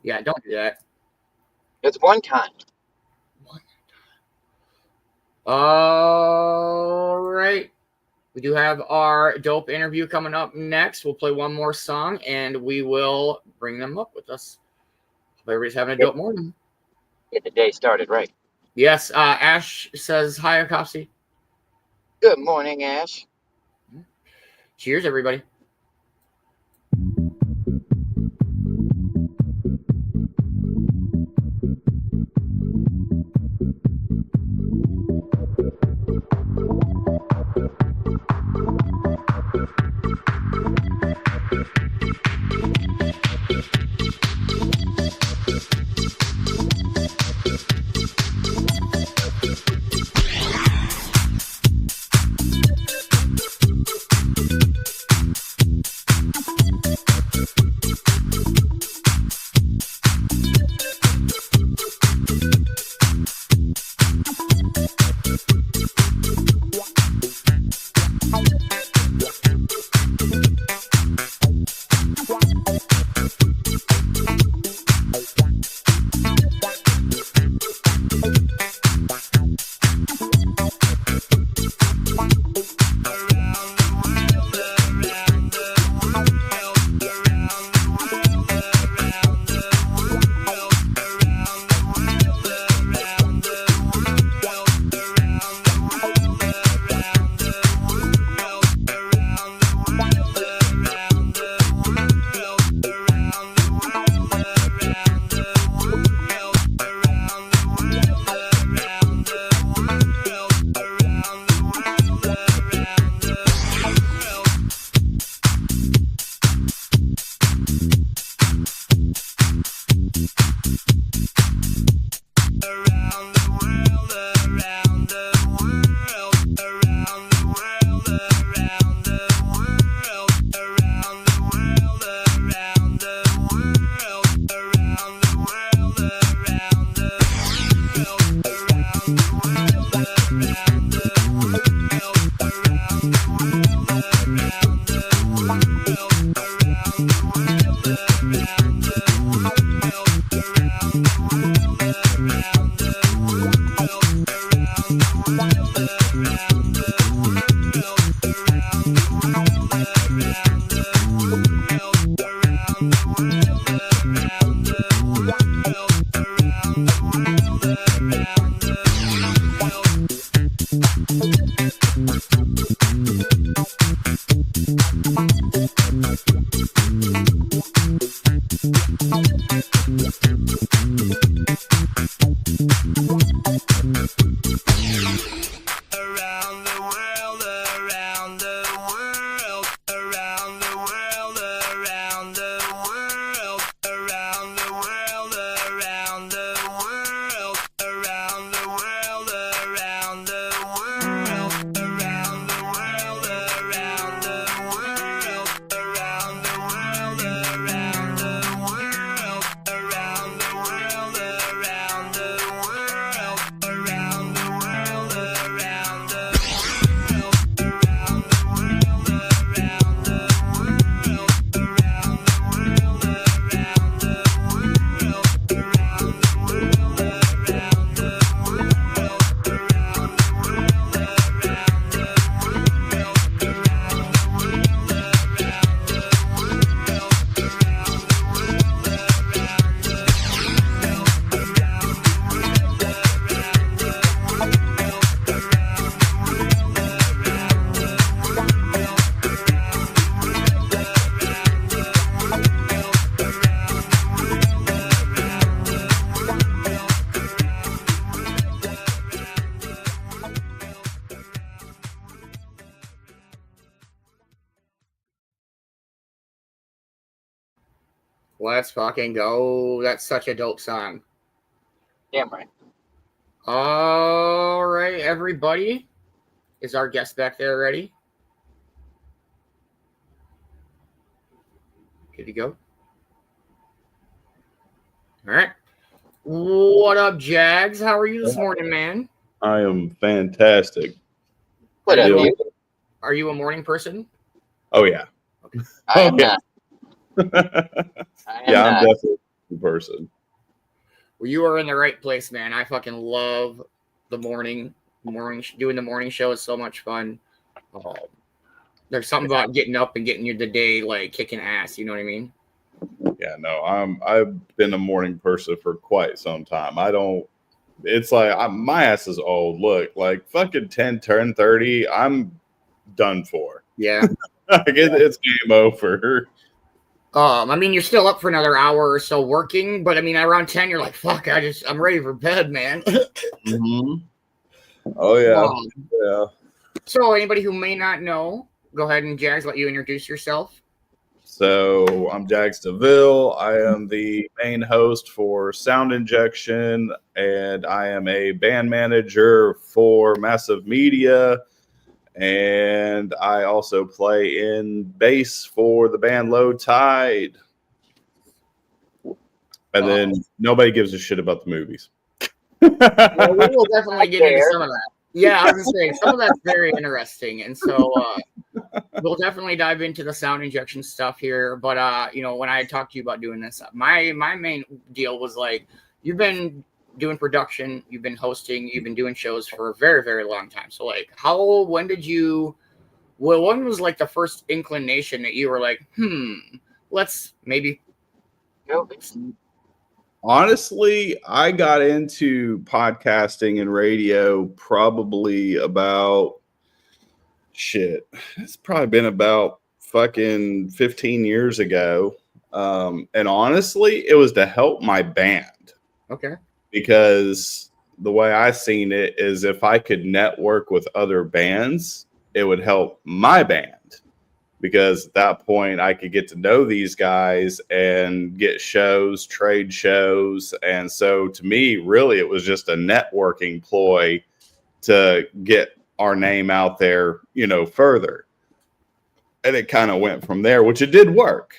Yeah, don't do that. It's one time. All right. We do have our dope interview coming up next. We'll play one more song and we will bring them up with us. Hope everybody's having a dope morning. Get the day started right. Yes, Ash says hi, Akopsy. Good morning, Ash. Cheers, everybody. Around the world, around the world, around the world, around the world, around the world, around the world, around the world, around the world, around the world, around the world, around the world, around the world, around the world, around the world, around the world, around the world, around the Let's fucking go. That's such a dope song. Damn right. All right, everybody. Is our guest back there ready? Good to go? All right. What up, Jags? How are you this morning, man? I am fantastic. What up, dude? Are you a morning person? Oh yeah. I am Okay. not. Yeah, I'm definitely a person. Well, you are in the right place, man. I fucking love the morning doing the morning show is so much fun. There's something about getting up and getting the day like kicking ass. You know what I mean? Yeah, no, I've been a morning person for quite some time. I don't. It's like my ass is old. Look, like fucking 10:30, I'm done for. Yeah. It's game over. I mean, you're still up for another hour or so working, but I mean, around 10, you're like, fuck, I'm ready for bed, man. Mm-hmm. Oh yeah, yeah. So, anybody who may not know, go ahead and Jags, let you introduce yourself. So I'm Jags DeVille. I am the main host for Sound Injection, and I am a band manager for Massive Media. And I also play in bass for the band Low Tide. And then nobody gives a shit about the movies. Well, we will definitely get into some of that. Yeah, I was going to say, some of that's very interesting. And so we'll definitely dive into the Sound Injection stuff here. But, when I talked to you about doing this, my main deal was like, you've been doing production, you've been hosting, you've been doing shows for a very, very long time. So like when was like the first inclination that you were like, let's maybe go? Honestly, I got into podcasting and radio probably about it's probably been about fucking 15 years ago. And honestly, it was to help my band. Okay. Because the way I seen it is if I could network with other bands, it would help my band. Because at that point, I could get to know these guys and get shows, trade shows. And so to me, really, it was just a networking ploy to get our name out there, further. And it kind of went from there, which it did work,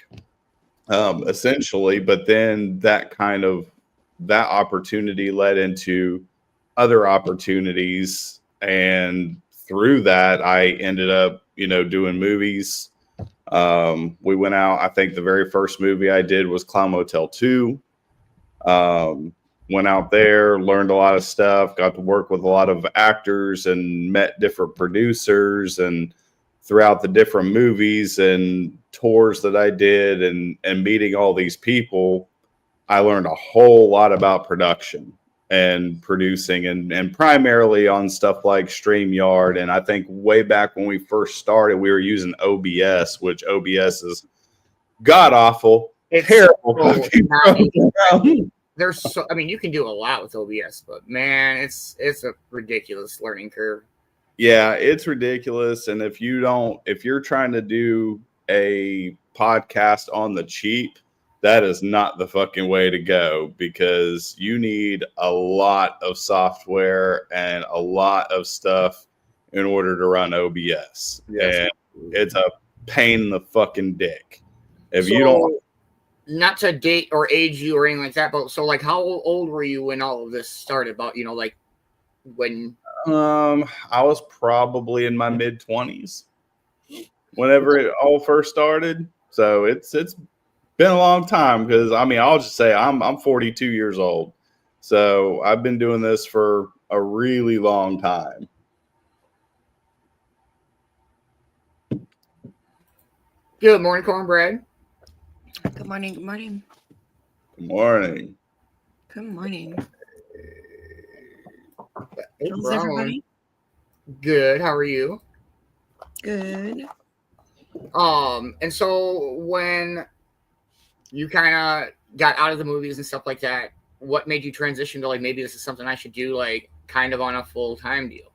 essentially. But then that opportunity led into other opportunities. And through that, I ended up, doing movies. We went out, I think the very first movie I did was Clown Motel 2. Went out there, learned a lot of stuff, got to work with a lot of actors and met different producers. And throughout the different movies and tours that I did and meeting all these people, I learned a whole lot about production and producing and primarily on stuff like StreamYard. And I think way back when we first started, we were using OBS, which OBS is god awful, It's terrible so fucking not program. There's so, I mean, you can do a lot with OBS, but man, it's a ridiculous learning curve. Yeah, it's ridiculous. And if you're trying to do a podcast on the cheap, that is not the fucking way to go, because you need a lot of software and a lot of stuff in order to run OBS. Yes. And it's a pain in the fucking dick. If So, you don't, not to date or age you or anything like that, but so like, how old were you when all of this started? About, you know, like when I was probably in my mid-20s whenever it all first started. So it's been a long time, because I mean, I'll just say I'm 42 years old. So I've been doing this for a really long time. Good morning, Cornbread. Good morning. Good morning. Good morning. Good morning. Hey, How's Brown. everybody? Good. How are you? Good. And so when you kind of got out of the movies and stuff like that, what made you transition to like, maybe this is something I should do, like kind of on a full-time deal?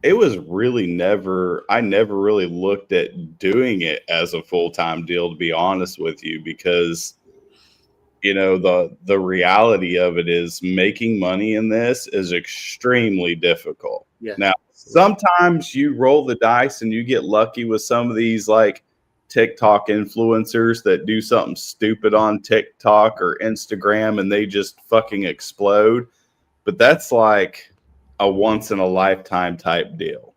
It was really I never really looked at doing it as a full-time deal, to be honest with you, because you know, the reality of it is making money in this is extremely difficult. Yeah. Now, sometimes you roll the dice and you get lucky with some of these like TikTok influencers that do something stupid on TikTok or Instagram and they just fucking explode. But that's like a once in a lifetime type deal.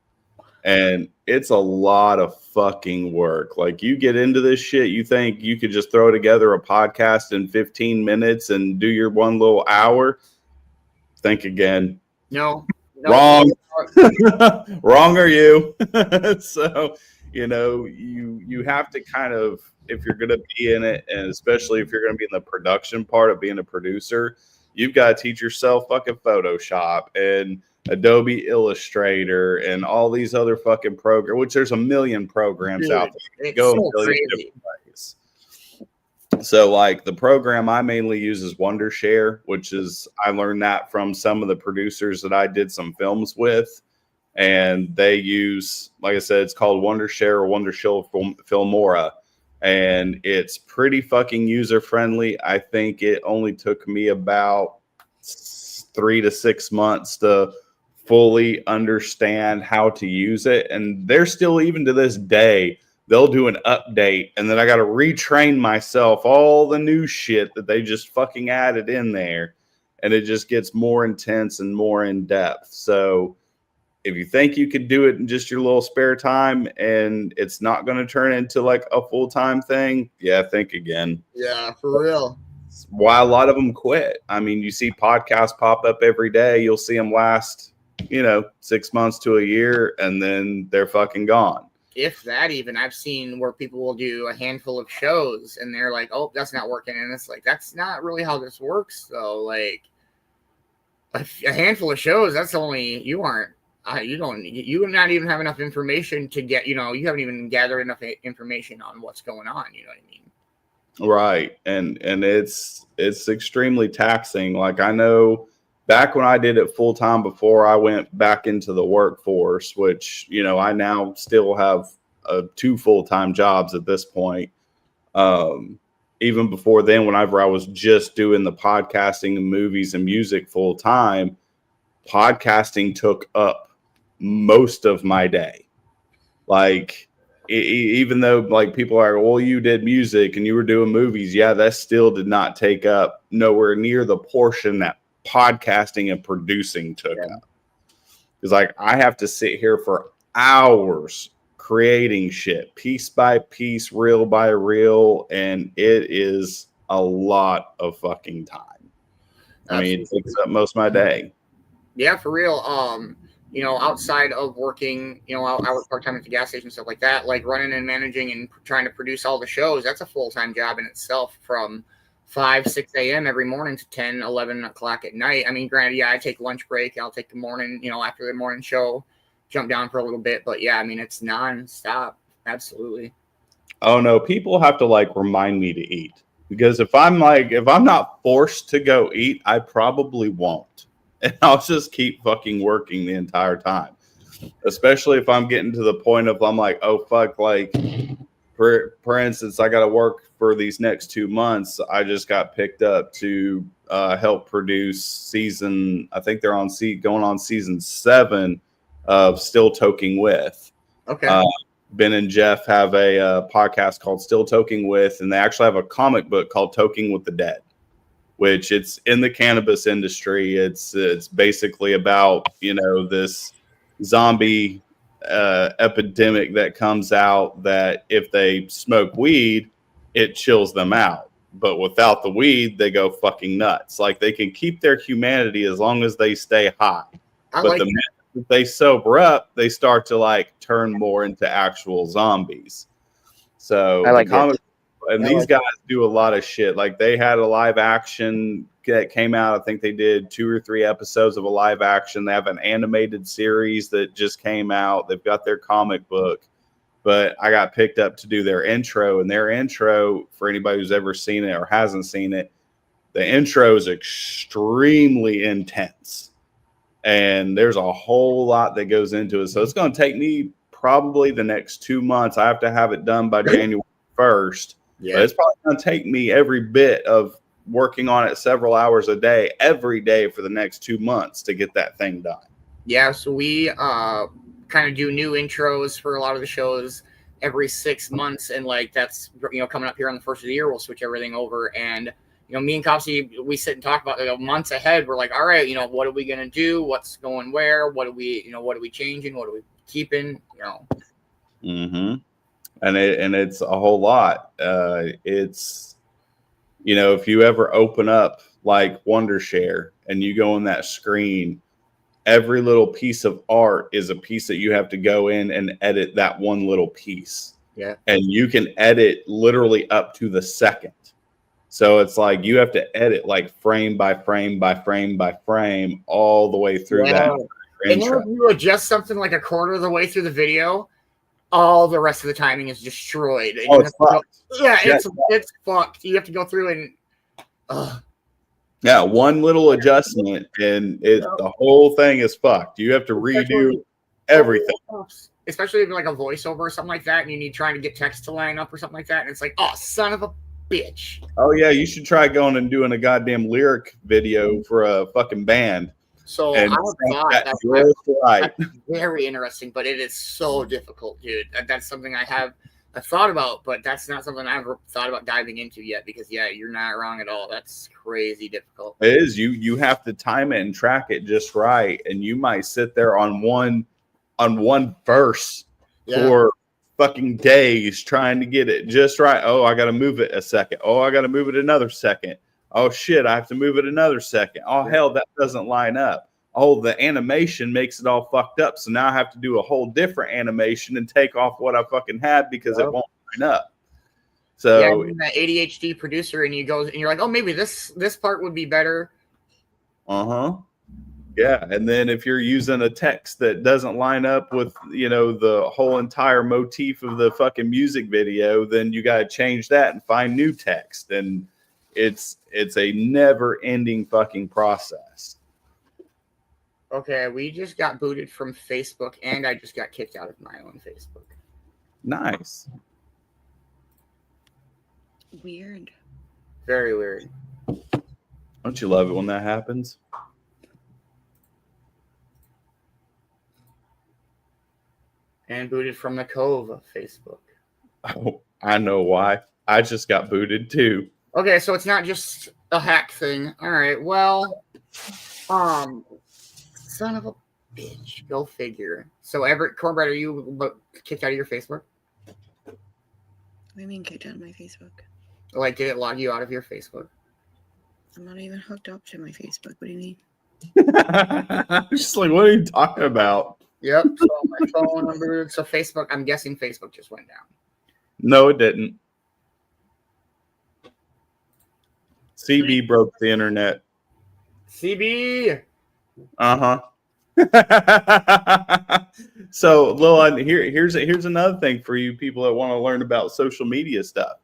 And it's a lot of fucking work. Like, you get into this shit, you think you could just throw together a podcast in 15 minutes and do your one little hour. Think again. No. Wrong. Wrong are you? So, you know, you have to kind of, if you're going to be in it, and especially if you're going to be in the production part of being a producer, you've got to teach yourself fucking Photoshop and Adobe Illustrator and all these other fucking programs, which there's a million programs out there. It's so crazy. Different ways. So like the program I mainly use is Wondershare, which is, I learned that from some of the producers that I did some films with. And they use, like I said, it's called Wondershare or Wondershare Filmora. And it's pretty fucking user friendly. I think it only took me about 3 to 6 months to fully understand how to use it. And they're still, even to this day, they'll do an update and then I got to retrain myself all the new shit that they just fucking added in there. And it just gets more intense and more in depth. So if you think you could do it in just your little spare time and it's not going to turn into like a full-time thing, yeah, think again. Yeah, for real. Why a lot of them quit. I mean, you see podcasts pop up every day. You'll see them last, 6 months to a year, and then they're fucking gone. If that even, I've seen where people will do a handful of shows and they're like, oh, that's not working. And it's like, that's not really how this works. So like a handful of shows, that's only, you not even have enough information to get, you haven't even gathered enough information on what's going on. You know what I mean? Right. And it's extremely taxing. Like, I know back when I did it full time before I went back into the workforce, which, I now still have 2 full-time jobs at this point. Even before then, whenever I was just doing the podcasting and movies and music full time, podcasting took up most of my day. Like, even though like people are, well, you did music and you were doing movies. Yeah, that still did not take up nowhere near the portion that podcasting and producing took up. Because like, I have to sit here for hours creating shit, piece by piece, reel by reel, and it is a lot of fucking time. I mean, it takes up most of my day. Yeah, for real. Outside of working, I work part-time at the gas station, stuff like that, like running and managing and trying to produce all the shows, that's a full-time job in itself, from 5, 6 a.m. every morning to 10, 11 o'clock at night. I mean, granted, yeah, I take lunch break. I'll take the morning, after the morning show, jump down for a little bit. But yeah, I mean, it's non-stop. Absolutely. Oh no, people have to like remind me to eat, because if I'm not forced to go eat, I probably won't. And I'll just keep fucking working the entire time. Especially if I'm getting to the point of I'm like, oh fuck, like for instance, I got to work for these next 2 months. I just got picked up to help produce season. I think they're going on season 7 of Still Toking With. Okay. Ben and Jeff have a podcast called Still Toking With, and they actually have a comic book called Toking with the Dead, which it's in the cannabis industry. It's basically about, this zombie epidemic that comes out, that if they smoke weed, it chills them out. But without the weed, they go fucking nuts. Like, they can keep their humanity as long as they stay high. But the minute that they sober up, they start to like turn more into actual zombies. So I like the comic, and I these like guys do a lot of shit. Like, they had a live action that came out. I think they did 2 or 3 episodes of a live action. They have an animated series that just came out. They've got their comic book. But I got picked up to do their intro, and their intro, for anybody who's ever seen it or hasn't seen it, the intro is extremely intense. And there's a whole lot that goes into it. So it's going to take me probably the next 2 months. I have to have it done by January 1st. Yeah. But it's probably going to take me every bit of working on it several hours a day, every day for the next 2 months to get that thing done. Yeah, so we kind of do new intros for a lot of the shows every 6 months. And like, that's, coming up here on the first of the year, we'll switch everything over. And me and Copsy, we sit and talk about months ahead. We're like, all right, what are we gonna do? What's going where? What are we changing? What are we keeping? Mm-hmm. And it's a whole lot. It's if you ever open up like Wondershare and you go on that screen, every little piece of art is a piece that you have to go in and edit that one little piece. Yeah. And you can edit literally up to the second. So it's like you have to edit like frame by frame by frame by frame all the way through that And intro. then if you adjust something like a quarter of the way through the video, all the rest of the timing is destroyed. And Oh, it's fucked. It's fucked. You have to go through and Yeah, one little adjustment and the whole thing is fucked. You have to redo everything. Especially if like a voiceover or something like that, and you need trying to get text to line up or something like that, and it's like, oh, son of a bitch. Oh yeah, you should try going and doing a goddamn lyric video for a fucking band. So And I thought that's right. very interesting, but it is so difficult, dude. That's something I've thought about, but that's not something I've thought about diving into yet, because you're not wrong at all. That's crazy difficult. It is. You have to time it and track it just right, and you might sit there on one verse for fucking days trying to get it just right. Oh, I got to move it a second. Oh, I got to move it another second. Oh shit, I have to move it another second. Oh hell, that doesn't line up. Oh, the animation makes it all fucked up. So now I have to do a whole different animation and take off what I fucking had because it won't line up. So I'm that ADHD producer, and you're like, oh, maybe this part would be better. Yeah, and then if you're using a text that doesn't line up with, the whole entire motif of the fucking music video, then you got to change that and find new text. And it's a never-ending fucking process. Okay, we just got booted from Facebook, and I just got kicked out of my own Facebook. Nice. Weird. Very weird. Don't you love it when that happens? And booted from the Cove of Facebook. Oh, I know why. I just got booted too. Okay, so it's not just a hack thing. All right, well, son of a bitch. Go figure. So, Cornbread, are you kicked out of your Facebook? What do you mean kicked out of my Facebook? Like, did it log you out of your Facebook? I'm not even hooked up to my Facebook. What do you mean? Just like, what are you talking about? Yep. So my phone number. So Facebook. I'm guessing Facebook just went down. No, it didn't. CB broke the internet. CB. Uh-huh. So, Lil, here's another thing for you people that want to learn about social media stuff.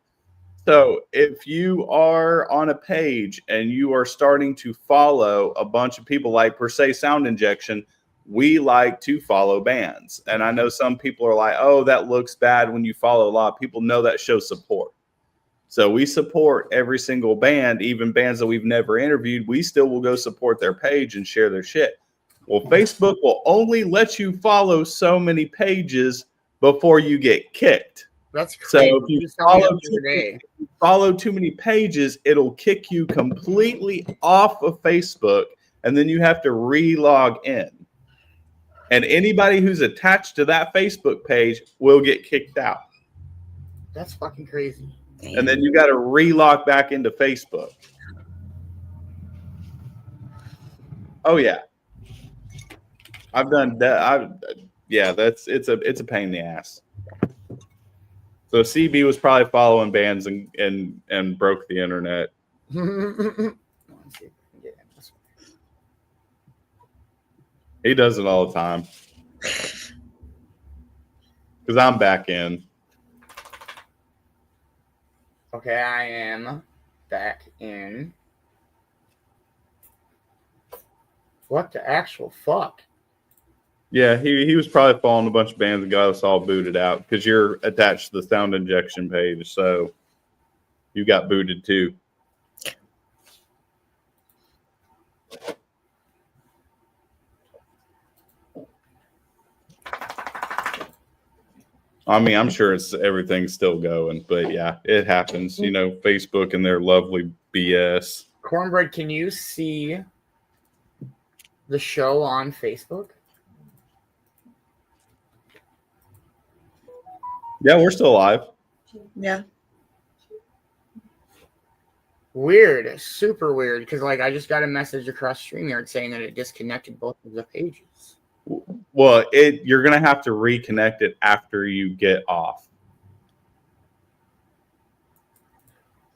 So, if you are on a page and you are starting to follow a bunch of people like per se Sound Injection, we like to follow bands. And I know some people are like, oh, that looks bad when you follow a lot of people. No, that shows support. So we support every single band, even bands that we've never interviewed. We still will go support their page and share their shit. Well, Facebook will only let you follow so many pages before you get kicked. That's crazy. So if you follow too many pages, it'll kick you completely off of Facebook, and then you have to re-log in. And anybody who's attached to that Facebook page will get kicked out. That's fucking crazy. And then you got to re-log back into Facebook. Oh yeah, I've done that. It's a pain in the ass. So CB was probably following bands and broke the internet. He does it all the time. Because I'm back in. Okay, I am back in. What the actual fuck? Yeah, he was probably following a bunch of bands and got us all booted out because you're attached to the Sound Injection page, so you got booted too. I mean, I'm sure everything's still going, but yeah, it happens. You know, Facebook and their lovely BS. Cornbread, can you see the show on Facebook? Yeah, we're still live. Yeah. Weird, super weird, because like I just got a message across StreamYard saying that it disconnected both of the pages. Well, you're gonna have to reconnect it after you get off.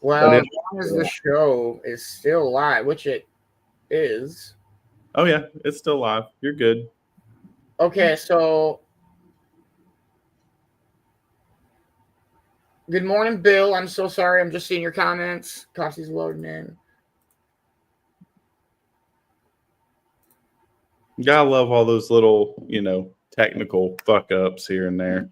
Well, as long as the show is still live, which it is. Oh yeah, it's still live. You're good. Okay, so good morning, Bill. I'm so sorry. I'm just seeing your comments. Coffee's loading in. You gotta love all those little, technical fuck ups here and there.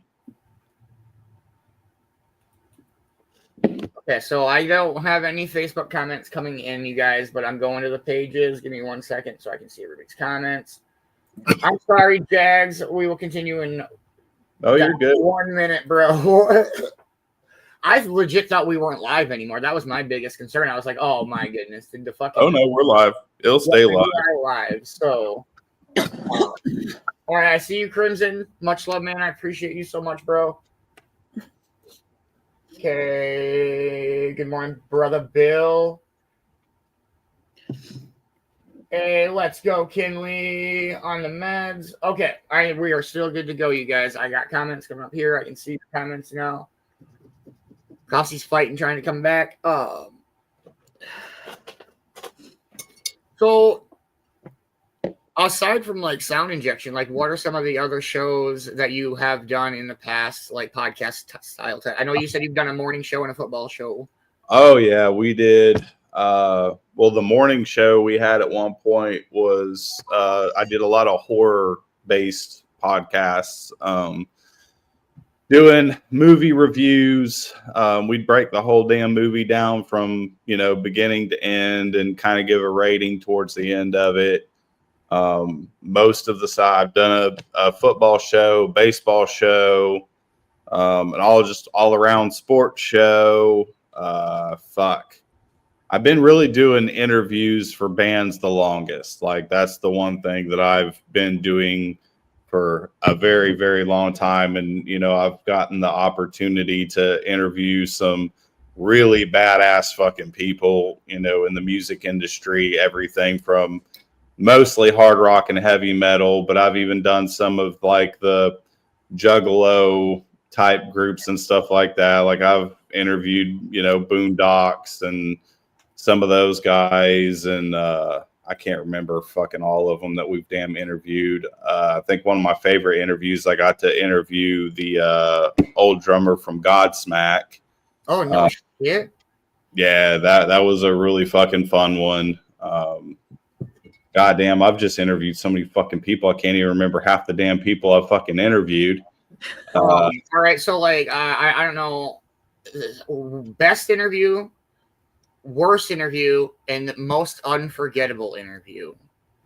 Okay, so I don't have any Facebook comments coming in, you guys, but I'm going to the pages. Give me 1 second so I can see everybody's comments. I'm sorry, Jags. We will continue in you're good. 1 minute, bro. I legit thought we weren't live anymore. That was my biggest concern. I was like, oh my goodness. Did the fucking Oh no, we're live. It'll stay live. We are live. So all right, I see you, Crimson. Much love, man. I appreciate you so much, bro. Okay. Good morning, brother Bill. Hey, let's go, Kinley on the meds. Okay, we are still good to go, you guys. I got comments coming up here. I can see the comments now. Coffee's fighting, trying to come back. So, aside from like Sound Injection, like what are some of the other shows that you have done in the past, like podcast style? I know you said you've done a morning show and a football show. Oh yeah, we did. Well, the morning show we had at one point was I did a lot of horror-based podcasts. Doing movie reviews. We'd break the whole damn movie down from, beginning to end and kind of give a rating towards the end of it. Most of the side, I've done a football show, baseball show, and all around sports show. I've been really doing interviews for bands the longest. Like that's the one thing that I've been doing for a very, very long time. And, I've gotten the opportunity to interview some really badass fucking people, in the music industry, everything from mostly hard rock and heavy metal, but I've even done some of like the Juggalo type groups and stuff like that. Like I've interviewed, Boondocks and some of those guys. And I can't remember fucking all of them that we've damn interviewed. I think one of my favorite interviews, I got to interview the old drummer from Godsmack. Oh, no shit. Yeah, that was a really fucking fun one. Goddamn, I've just interviewed so many fucking people. I can't even remember half the damn people I've fucking interviewed. All right, so like I don't know, best interview, worst interview, and most unforgettable interview.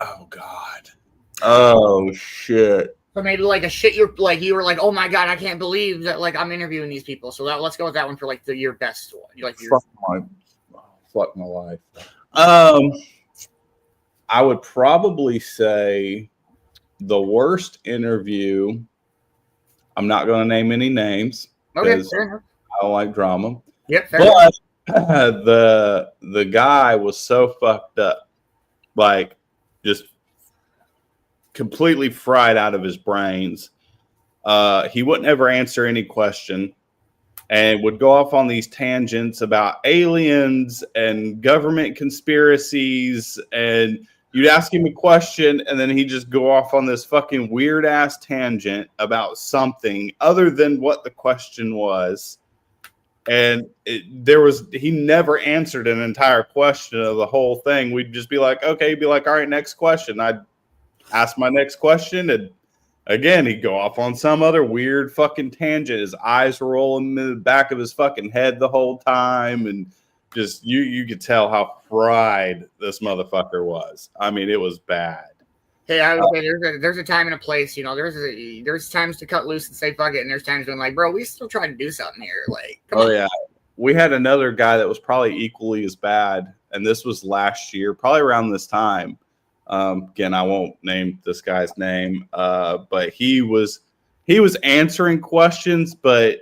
Oh God. Oh shit. So maybe like a shit you were like, oh my God, I can't believe that like I'm interviewing these people. So let's go with that one for like your best one. You like Fuck my life. I would probably say the worst interview. I'm not going to name any names because I don't like drama. Yep. But the guy was so fucked up, like just completely fried out of his brains. He wouldn't ever answer any question and would go off on these tangents about aliens and government conspiracies, and you'd ask him a question and then he'd just go off on this fucking weird ass tangent about something other than what the question was. And he never answered an entire question of the whole thing. We'd just be like, okay, he'd be like, all right, next question. I'd ask my next question, and again, he'd go off on some other weird fucking tangent. His eyes were rolling in the back of his fucking head the whole time, and just you could tell how fried this motherfucker was. I mean, it was bad. Hey, I would say there's a time and a place. You know, there's times to cut loose and say fuck it, and there's times when like, bro, we still trying to do something here. Like, come on. Yeah, we had another guy that was probably equally as bad, and this was last year, probably around this time. Again, I won't name this guy's name, but he was answering questions, but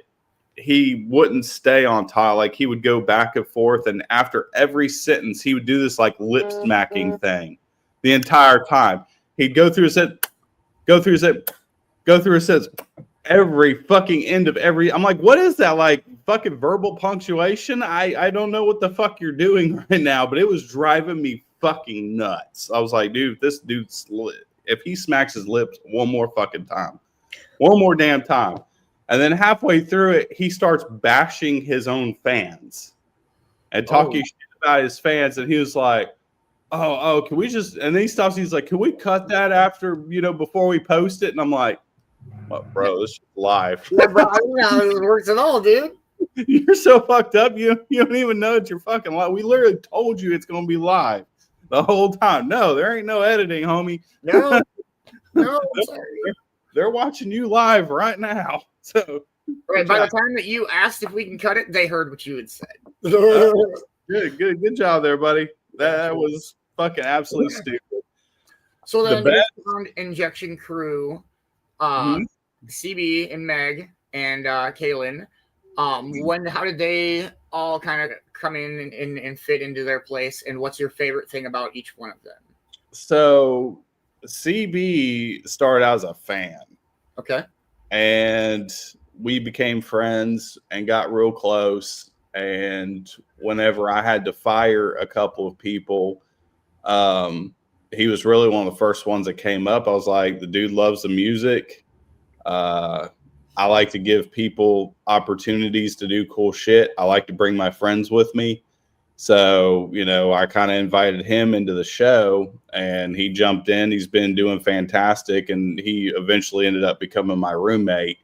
he wouldn't stay on top. Like, he would go back and forth, and after every sentence, he would do this like lip smacking thing the entire time. He'd go through a sentence, go through a sentence, every fucking end of every. I'm like, what is that? Like fucking verbal punctuation? I don't know what the fuck you're doing right now, but it was driving me fucking nuts. I was like, dude, this dude's lit. If he smacks his lips one more fucking time, one more damn time, and then halfway through it, he starts bashing his own fans and talking shit about his fans, and he was like, oh, can we just, and then he stops, he's like, can we cut that after, before we post it? And I'm like, what, bro, this is live. Yeah, bro, I don't know how this works at all, dude. You're so fucked up, you don't even know it's your fucking live. We literally told you it's going to be live the whole time. No, there ain't no editing, homie. No, sorry. They're watching you live right now. So right, by the time that you asked if we can cut it, they heard what you had said. Good job there, buddy. That was fucking absolutely stupid. So then the Sound Injection Crew, CB and Meg and Kaylin, how did they all kind of come in and fit into their place, and what's your favorite thing about each one of them? So CB started out as a fan. Okay. And we became friends and got real close. And whenever I had to fire a couple of people, he was really one of the first ones that came up. I was like, the dude loves the music. I like to give people opportunities to do cool shit. I like to bring my friends with me. So, I kind of invited him into the show, and he jumped in. He's been doing fantastic, and he eventually ended up becoming my roommate.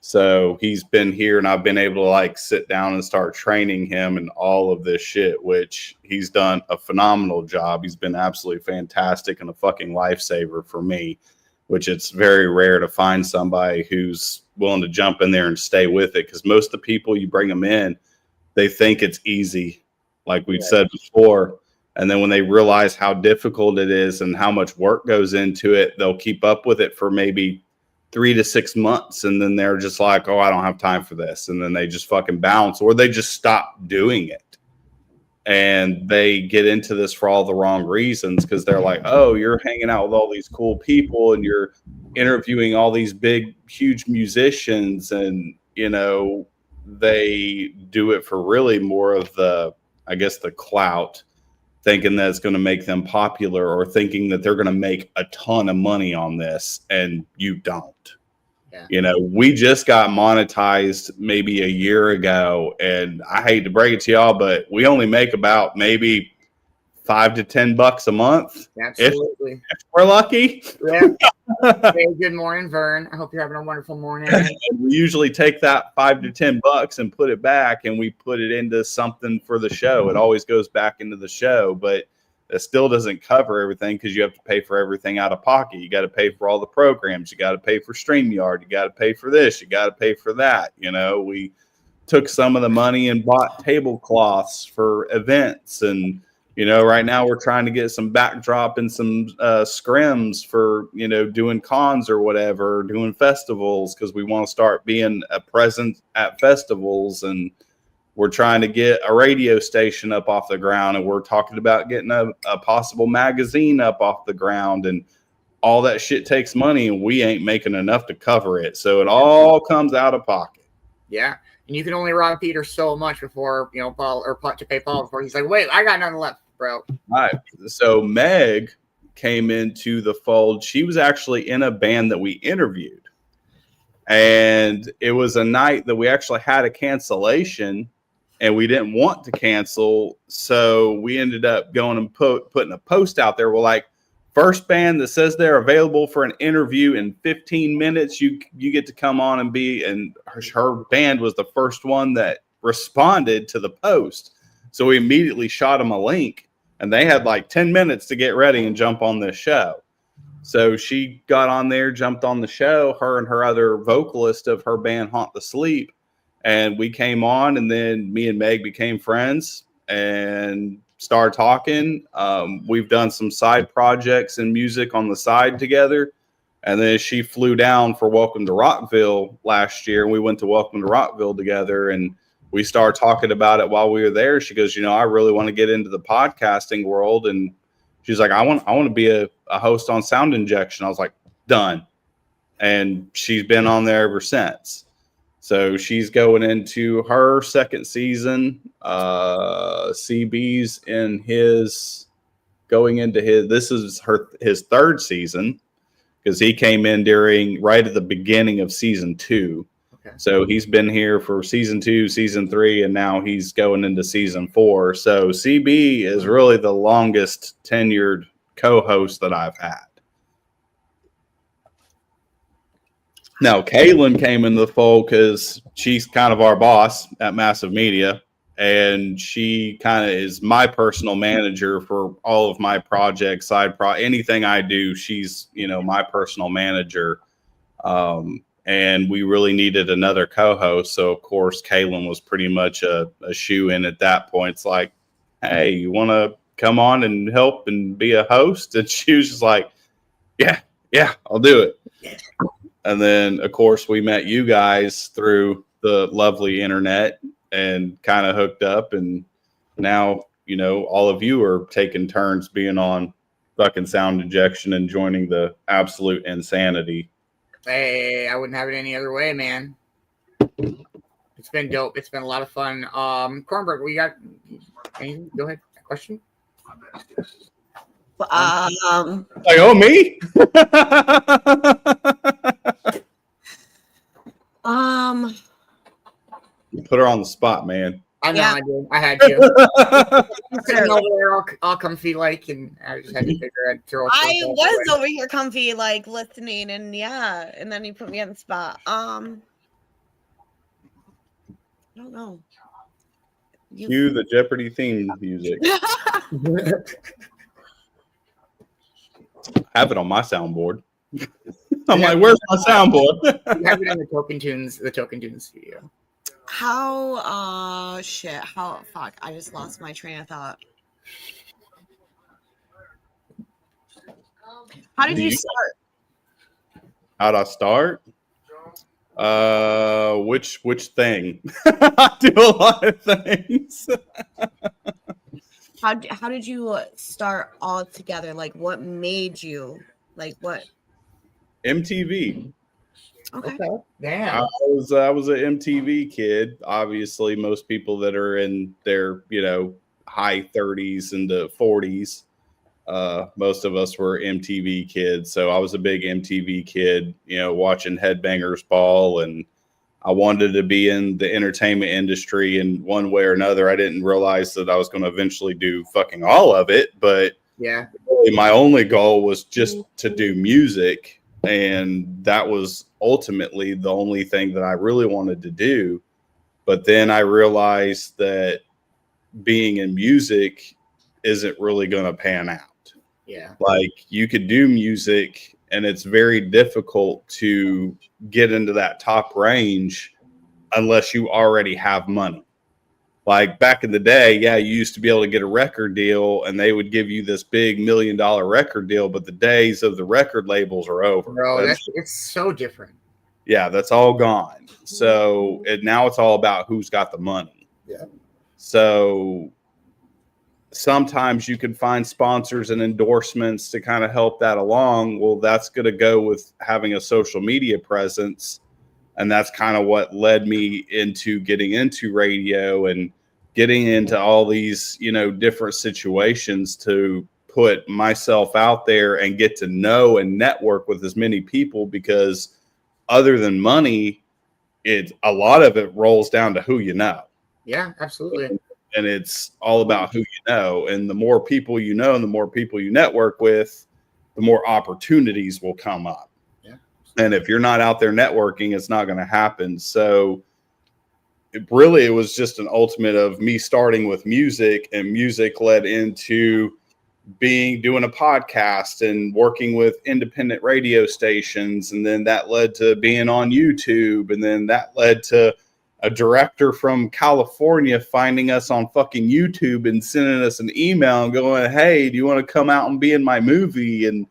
So he's been here, and I've been able to like sit down and start training him and all of this shit, which he's done a phenomenal job. He's been absolutely fantastic and a fucking lifesaver for me, which it's very rare to find somebody who's willing to jump in there and stay with it. Because most of the people you bring them in, they think it's easy, like we've said before. And then when they realize how difficult it is and how much work goes into it, they'll keep up with it for maybe 3 to 6 months, and then they're just like, oh, I don't have time for this, and then they just fucking bounce, or they just stop doing it. And they get into this for all the wrong reasons, because they're like, oh, you're hanging out with all these cool people and you're interviewing all these big huge musicians, and they do it for really more of the, I guess, the clout thinking that it's going to make them popular or thinking that they're going to make a ton of money on this, and you don't. Yeah. You know, we just got monetized maybe a year ago, and I hate to break it to y'all, but we only make about maybe $5 to $10 a month. Absolutely. If we're lucky. Yeah. Hey, good morning, Vern. I hope you're having a wonderful morning. And we usually take that $5 to $10 and put it back, and we put it into something for the show. It always goes back into the show, but it still doesn't cover everything because you have to pay for everything out of pocket. You got to pay for all the programs. You got to pay for StreamYard. You got to pay for this. You got to pay for that. You know, we took some of the money and bought tablecloths for events. And, you know, right now we're trying to get some backdrop and some scrims for, you know, doing cons or whatever, doing festivals, because we want to start being a presence at festivals. And we're trying to get a radio station up off the ground, and we're talking about getting a possible magazine up off the ground, and all that shit takes money, and we ain't making enough to cover it. So it all comes out of pocket. Yeah. And you can only rob Peter so much before, you know, Paul to pay Paul before he's like, wait, I got nothing left, bro. All right. So Meg came into the fold. She was actually in a band that we interviewed, and it was a night that we actually had a cancellation, and we didn't want to cancel. So we ended up going and putting a post out there. We're like, first band that says they're available for an interview in 15 minutes, you get to come on and be. And her band was the first one that responded to the post. So we immediately shot them a link, and they had like 10 minutes to get ready and jump on this show. So she got on there, jumped on the show, her and her other vocalist of her band, Haunt the Sleep. And we came on, and then me and Meg became friends and started talking. We've done some side projects and music on the side together. And then she flew down for Welcome to Rockville last year, and we went to Welcome to Rockville together, and we started talking about it while we were there. She goes, you know, I really want to get into the podcasting world. And she's like, I want to be a host on Sound Injection. I was like, done. And she's been on there ever since. So she's going into her second season. CB's in this is his third season, because he came in right at the beginning of season 2. Okay. So he's been here for season 2, season 3, and now he's going into season 4. So CB is really the longest tenured co-host that I've had. Now, Kaylin came into the fold because she's kind of our boss at Massive Media, and she kind of is my personal manager for all of my projects, anything I do. She's, you know, my personal manager, and we really needed another co-host. So, of course, Kaylin was pretty much a shoe-in at that point. It's like, hey, you want to come on and help and be a host? And she was just like, yeah, I'll do it. And then, of course, we met you guys through the lovely internet and kind of hooked up. And now, you know, all of you are taking turns being on fucking Sound Injection and joining the absolute insanity. Hey, I wouldn't have it any other way, man. It's been dope. It's been a lot of fun. Cornbread, we got anything? Go ahead. Question? Like, oh, me? Put her on the spot, man. I know, I did. I had to. Sitting over there all comfy, like, and I just had to figure out. I was over here comfy, like, listening, and yeah, and then you put me on the spot. I don't know. Cue the Jeopardy theme music. I have it on my soundboard. I'm like, where's my soundboard? You have it in the Token Tunes studio. How fuck, I just lost my train of thought. How did you start? How'd I start? Which thing? I do a lot of things. How did you start all together? Like, what made you, like, what? MTV. Okay. Damn. I was an MTV kid. Obviously, most people that are in their, you know, high 30s into 40s. Most of us were MTV kids, so I was a big MTV kid, watching Headbangers Ball, and I wanted to be in the entertainment industry in one way or another. I didn't realize that I was going to eventually do fucking all of it, but yeah, really my only goal was just to do music, and that was ultimately the only thing that I really wanted to do. But then I realized that being in music isn't really going to pan out. Yeah. Like, you could do music and it's very difficult to get into that top range unless you already have money. Like back in the day, yeah, you used to be able to get a record deal and they would give you this big $1 million record deal, but the days of the record labels are over. Bro, it's so different. Yeah, that's all gone. So now it's all about who's got the money. Yeah. So sometimes you can find sponsors and endorsements to kind of help that along. Well, that's going to go with having a social media presence. And that's kind of what led me into getting into radio and getting into all these, different situations to put myself out there and get to know and network with as many people, because other than money, a lot of it rolls down to who you know. Yeah, absolutely. And it's all about who you know. And the more people you know and the more people you network with, the more opportunities will come up. Yeah. And if you're not out there networking, it's not going to happen. So it was just an ultimate of me starting with music, and music led into doing a podcast and working with independent radio stations. And then that led to being on YouTube. And then that led to a director from California finding us on fucking YouTube and sending us an email and going, "Hey, do you want to come out and be in my movie?" And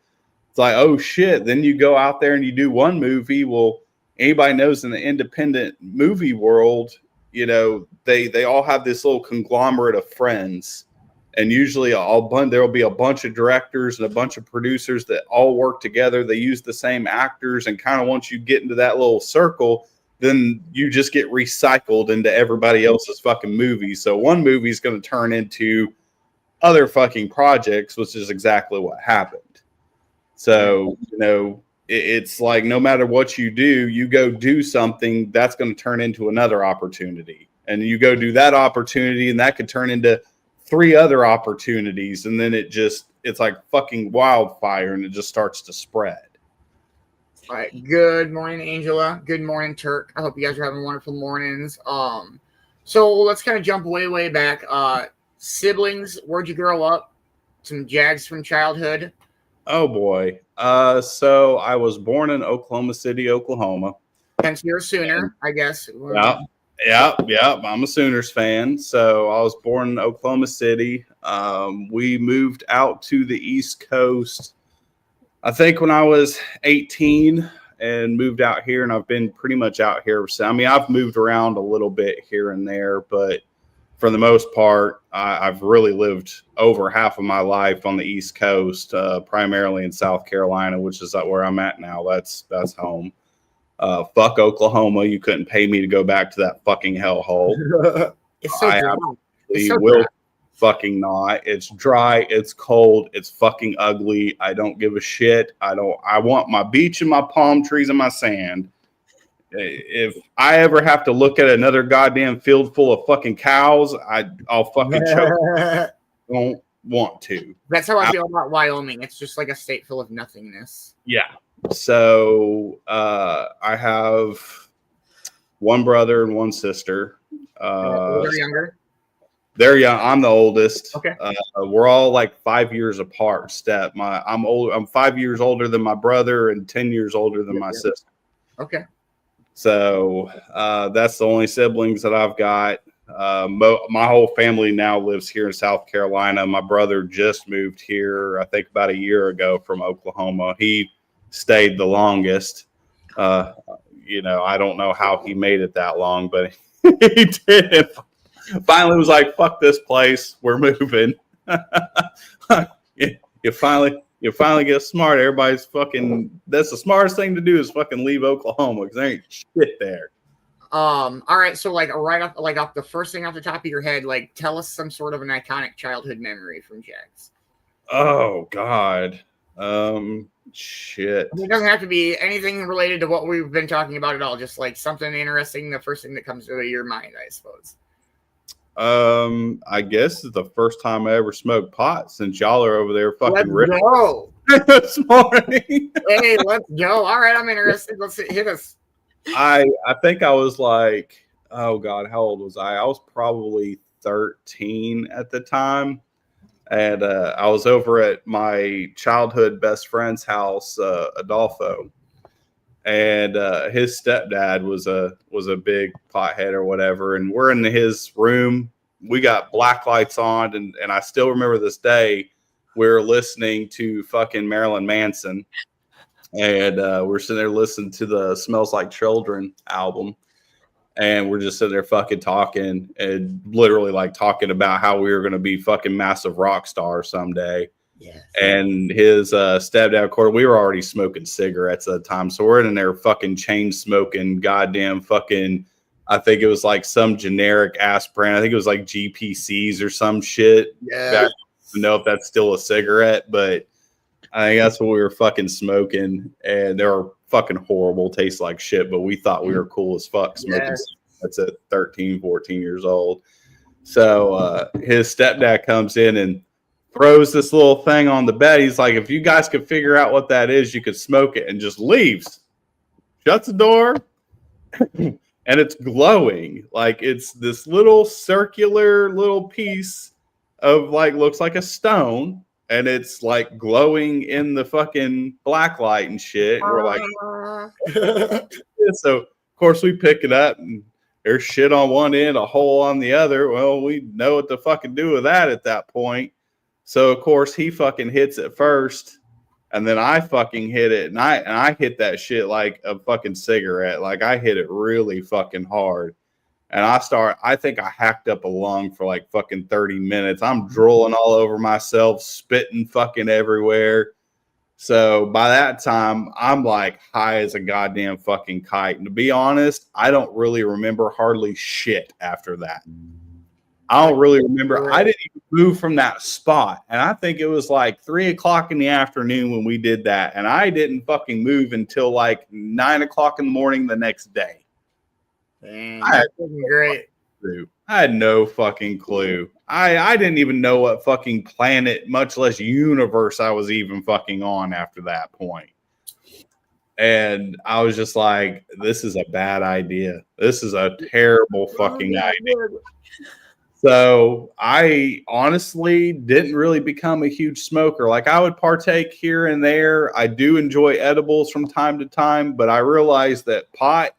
it's like, oh shit. Then you go out there and you do one movie. Well, anybody knows in the independent movie world, they all have this little conglomerate of friends. And usually there will be a bunch of directors and a bunch of producers that all work together. They use the same actors, and kind of once you get into that little circle, then you just get recycled into everybody else's fucking movies. So one movie is going to turn into other fucking projects, which is exactly what happened. So, it's like, no matter what you do, you go do something that's going to turn into another opportunity, and you go do that opportunity, and that could turn into 3 other opportunities. And then it's like fucking wildfire, and it just starts to spread. All right. Good morning, Angela. Good morning, Turk. I hope you guys are having wonderful mornings. So let's kind of jump way back. Siblings, where'd you grow up? Some Jags from childhood. Oh boy. So I was born in Oklahoma City, Oklahoma. Hence you're a Sooner, I guess. Yeah. I'm a Sooners fan. So I was born in Oklahoma City. We moved out to the East Coast, I think, when I was 18, and moved out here, and I've been pretty much out here. So, I've moved around a little bit here and there, but for the most part, I've really lived over half of my life on the East Coast, primarily in South Carolina, which is where I'm at now. That's home. Fuck Oklahoma. You couldn't pay me to go back to that fucking hellhole. It's so dry. It's so dry. Fucking not. It's dry. It's cold. It's fucking ugly. I don't give a shit. I want my beach and my palm trees and my sand. If I ever have to look at another goddamn field full of fucking cows, I'll fucking choke. Don't want to. That's how I feel about Wyoming. It's just like a state full of nothingness. Yeah. So I have one brother and one sister. Older, younger? They're young. I'm the oldest. Okay. We're all like 5 years apart. I'm old. I'm 5 years older than my brother and 10 years older than my sister. Okay. So that's the only siblings that I've got. My whole family now lives here in South Carolina. My brother just moved here, I think, about a year ago from Oklahoma. He stayed the longest. I don't know how he made it that long, but he did. Finally was like, fuck this place, we're moving. You finally get smart. Everybody's fucking, that's the smartest thing to do, is fucking leave Oklahoma, because there ain't shit there. All right, so like right off, like off the first thing off the top of your head, like tell us some sort of an iconic childhood memory from Jags. Oh God. Shit. I mean, it doesn't have to be anything related to what we've been talking about at all. Just like something interesting, the first thing that comes to your mind, I suppose. I guess it's the first time I ever smoked pot since y'all are over there fucking Let's go. this morning. Hey, let's go. All right, I'm interested. Let's hit us. I think I was like, oh God, how old was I? I was probably 13 at the time. And I was over at my childhood best friend's house, Adolfo. And his stepdad was a big pothead or whatever. And we're in his room. We got black lights on. And I still remember this day, we were listening to fucking Marilyn Manson. And we're sitting there listening to the Smells Like Children album. And we're just sitting there fucking talking and literally like talking about how we were going to be fucking massive rock stars someday. Yeah. And his stepdad, of course, we were already smoking cigarettes at the time. So we're in there fucking chain smoking, goddamn fucking, I think it was like some generic ass brand. I think it was like GPCs or some shit. Yeah. I don't know if that's still a cigarette, but I think that's what we were fucking smoking. And they were fucking horrible, taste like shit, but we thought we were cool as fuck smoking. Yes. That's at 13, 14 years old. So his stepdad comes in and throws this little thing on the bed. He's like, if you guys could figure out what that is, you could smoke it, and just leaves. Shuts the door. And it's glowing. Like it's this little circular little piece of like, looks like a stone. And it's like glowing in the fucking black light and shit. And we're like, so of course we pick it up and there's shit on one end, a hole on the other. Well, we know what to fucking do with that at that point. So of course he fucking hits it first, and then I fucking hit it, and I hit that shit like a fucking cigarette. Like I hit it really fucking hard. And I think I hacked up a lung for like fucking 30 minutes. I'm drooling all over myself, spitting fucking everywhere. So by that time, I'm like high as a goddamn fucking kite. And to be honest, I don't really remember hardly shit after that. I don't really remember. I didn't even move from that spot. And I think it was like 3 o'clock in the afternoon when we did that. And I didn't fucking move until like 9 o'clock in the morning the next day. Dang, that's great. I had no fucking clue. I didn't even know what fucking planet, much less universe, I was even fucking on after that point. And I was just like, this is a bad idea. This is a terrible fucking idea. So I honestly didn't really become a huge smoker. Like I would partake here and there. I do enjoy edibles from time to time, but I realized that pot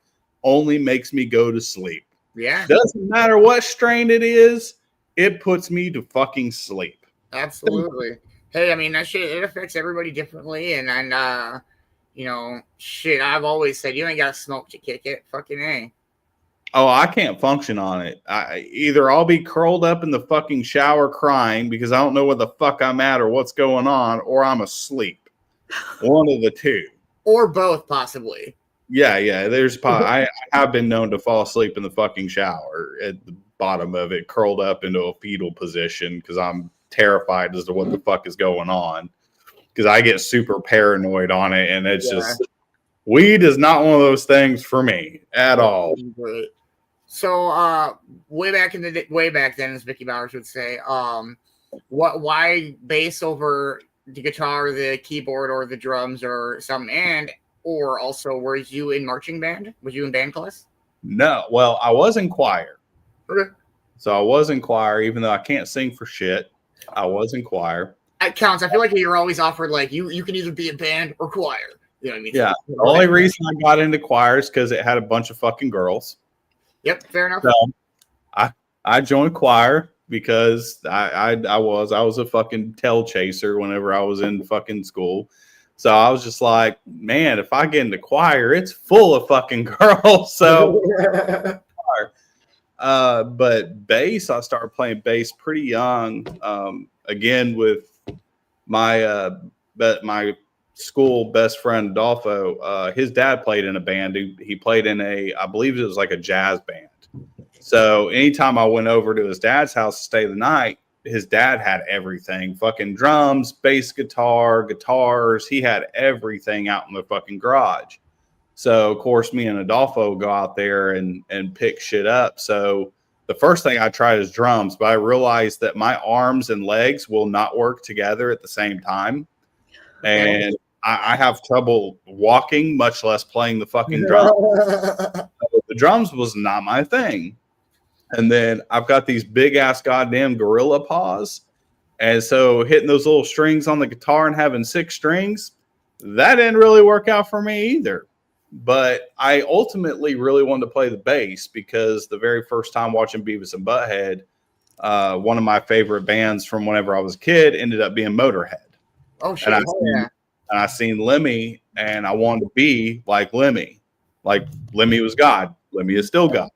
only makes me go to sleep. Yeah. Doesn't matter what strain it is, it puts me to fucking sleep. Absolutely. Hey, I mean, that shit, it affects everybody differently. And you know, shit, I've always said you ain't got to smoke to kick it. Fucking A. Oh, I can't function on it. Either I'll be curled up in the fucking shower crying because I don't know where the fuck I'm at or what's going on, or I'm asleep. One of the two. Or both, possibly. Yeah. I have been known to fall asleep in the fucking shower at the bottom of it, curled up into a fetal position because I'm terrified as to what the fuck is going on. Because I get super paranoid on it, and it's just weed is not one of those things for me at all. So, way back then, as Vicki Bowers would say, why bass over the guitar, the keyboard, or the drums, or something? And or also, were you in marching band? Was you in band class? No. Well, I was in choir. Okay. So I was in choir, even though I can't sing for shit. I was in choir. It counts. I feel like you're always offered like you can either be a band or choir. You know what I mean? Yeah. The only reason I got into choir is because it had a bunch of fucking girls. Yep. Fair enough. So I joined choir because I was a fucking tail chaser whenever I was in fucking school. So I was just like, man, if I get into choir, it's full of fucking girls. So, but bass, I started playing bass pretty young. Again, with my school best friend Adolfo, his dad played in a band. He played in I believe it was like a jazz band. So anytime I went over to his dad's house to stay the night, his dad had everything, fucking drums, bass guitar, guitars. He had everything out in the fucking garage. So of course me and Adolfo go out there and pick shit up. So the first thing I tried is drums, but I realized that my arms and legs will not work together at the same time. And I have trouble walking, much less playing the fucking drums. The drums was not my thing. And then I've got these big ass goddamn gorilla paws. And so hitting those little strings on the guitar and having 6 strings, that didn't really work out for me either. But I ultimately really wanted to play the bass because the very first time watching Beavis and Butthead, one of my favorite bands from whenever I was a kid ended up being Motorhead. Oh, shit. And I seen Lemmy, and I wanted to be like Lemmy. Like Lemmy was God. Lemmy is still God.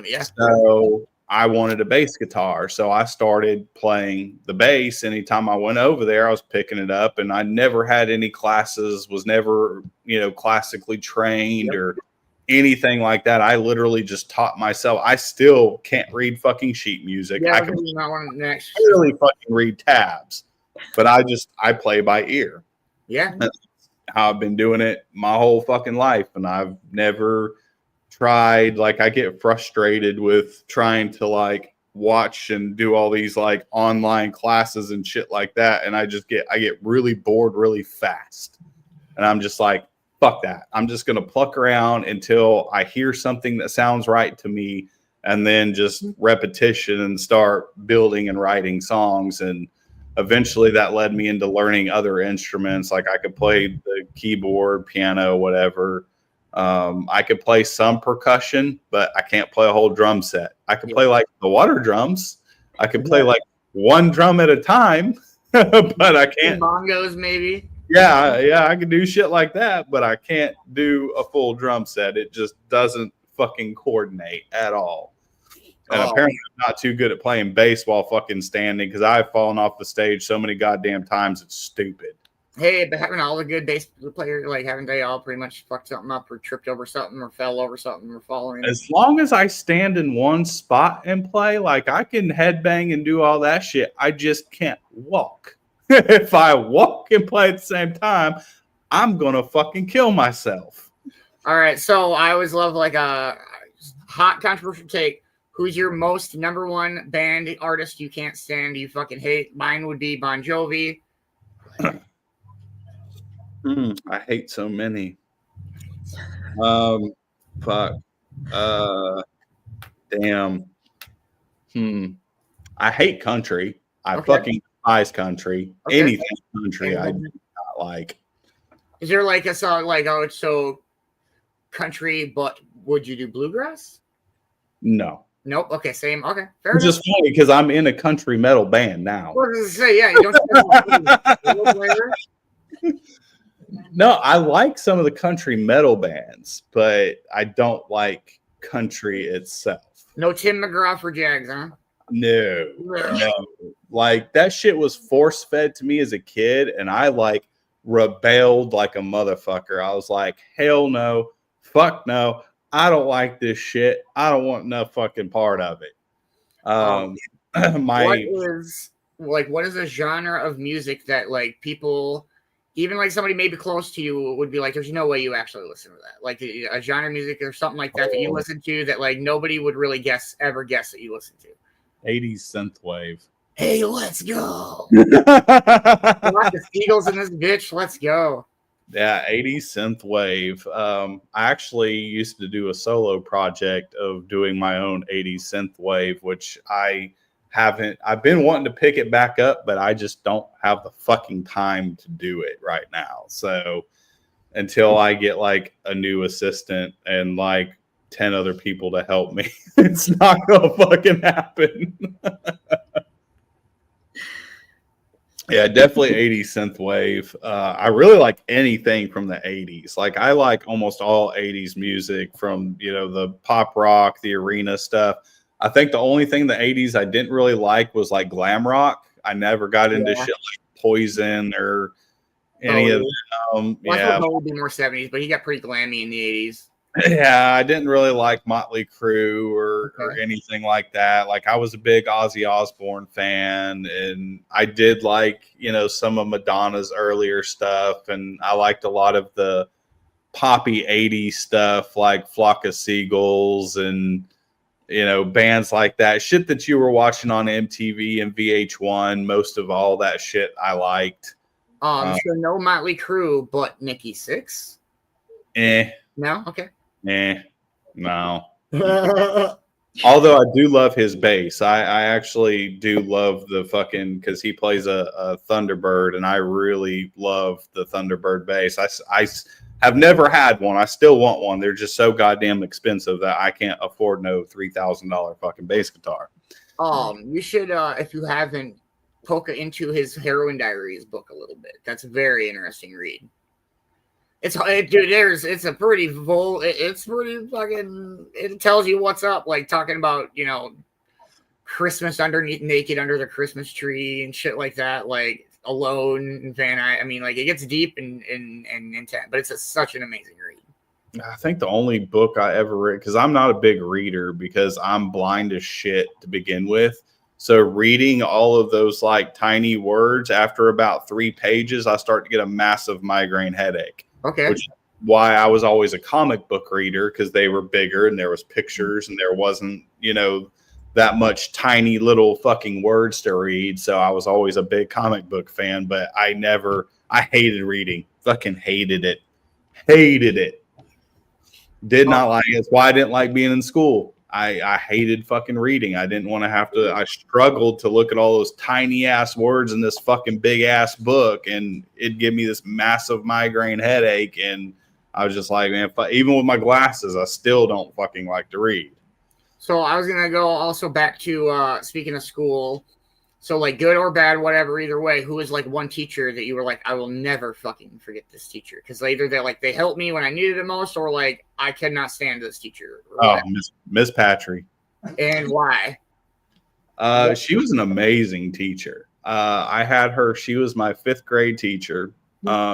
Yeah. So I wanted a bass guitar. So I started playing the bass. Anytime I went over there, I was picking it up, and I never had any classes, was never, classically trained or anything like that. I literally just taught myself. I still can't read fucking sheet music. Yeah, I can really fucking read tabs, but I play by ear. Yeah. That's how I've been doing it my whole fucking life. And I've never tried, I get frustrated with trying to watch and do all these online classes and shit like that. And I get really bored really fast. And I'm just like, fuck that. I'm just going to pluck around until I hear something that sounds right to me. And then just repetition and start building and writing songs. And eventually that led me into learning other instruments. Like I could play the keyboard, piano, whatever. I could play some percussion, but I can't play a whole drum set. I could play the water drums. I could play one drum at a time, but I can't. Bongos, maybe. Yeah, I can do shit like that, but I can't do a full drum set. It just doesn't fucking coordinate at all. And apparently I'm not too good at playing bass while fucking standing because I've fallen off the stage so many goddamn times. It's stupid. Hey, but having all the good bass players, haven't they all pretty much fucked something up or tripped over something or fell over something or fallen? As long as I stand in one spot and play, I can headbang and do all that shit. I just can't walk. If I walk and play at the same time, I'm going to fucking kill myself. All right, so I always love a hot controversial take. Who's your most number one band artist you can't stand, you fucking hate? Mine would be Bon Jovi. I hate so many. Fuck. Damn. I hate country. I fucking despise country. Okay. Anything country I do not like. Is there a song it's so country, but would you do bluegrass? No. Nope. Okay, same. Okay, fair enough. It's just funny because I'm in a country metal band now. What does it say? Yeah, you don't. No, I like some of the country metal bands, but I don't like country itself. No Tim McGraw for Jags, huh? No. That shit was force fed to me as a kid, and I rebelled like a motherfucker. I was like, hell no, fuck no. I don't like this shit. I don't want no fucking part of it. What is a genre of music that people, even somebody maybe close to you, would be like, there's no way you actually listen to that? A genre of music or something like that that you listen to that nobody would really ever guess that you listen to. 80s synthwave. Hey, let's go. The Eagles in this bitch. Let's go. Yeah, 80s synthwave. I actually used to do a solo project of doing my own 80s synthwave, which I've been wanting to pick it back up, but I just don't have the fucking time to do it right now. So until I get a new assistant and 10 other people to help me, it's not gonna fucking happen. Yeah, definitely 80s synthwave. I really like anything from the 80s. I like almost all 80s music from, the pop rock, the arena stuff. I think the only thing in the 80s I didn't really like was glam rock. I never got into shit like Poison or, any of Well, I yeah. thought Bo would be more 70s, but he got pretty glammy in the 80s. Yeah, I didn't really like Motley Crue or anything like that. Like, I was a big Ozzy Osbourne fan, and I did like, some of Madonna's earlier stuff, and I liked a lot of the poppy 80s stuff like Flock of Seagulls and, bands like that. Shit that you were watching on MTV and VH1. Most of all that shit I liked. So no Motley Crue, but Nikki Sixx? No? Okay. No. Although I do love his bass. I actually do love the fucking, because he plays a Thunderbird, and I really love the Thunderbird bass. I have never had one. I still want one. They're just so goddamn expensive that I can't afford no $3,000 fucking bass guitar. You should, if you haven't, poke into his Heroin Diaries book a little bit. That's a very interesting read. It's a pretty it's pretty fucking, it tells you what's up, like talking about, Christmas naked under the Christmas tree and shit like that, like Alone and Van I mean, like, it gets deep and intense, but it's such an amazing read. I think the only book I ever read, because I'm not a big reader because I'm blind as shit to begin with. So reading all of those like tiny words, after about 3 pages, I start to get a massive migraine headache. Okay. Which is why I was always a comic book reader, because they were bigger and there was pictures and there wasn't, that much tiny little fucking words to read. So I was always a big comic book fan, but I hated reading. Fucking hated it. Hated it. Did not like it. It's why I didn't like being in school. I hated fucking reading. I didn't want to have to. I struggled to look at all those tiny ass words in this fucking big ass book, and it'd give me this massive migraine headache. And I was just like, man, even with my glasses, I still don't fucking like to read. So I was gonna go also back to speaking of school. So, like, good or bad, whatever, either way, who was like one teacher that you were like, I will never fucking forget this teacher? Because either they helped me when I needed it most, or like, I cannot stand this teacher. Oh, Miss Patry. And why? She was an amazing teacher. I had her. She was my 5th grade teacher.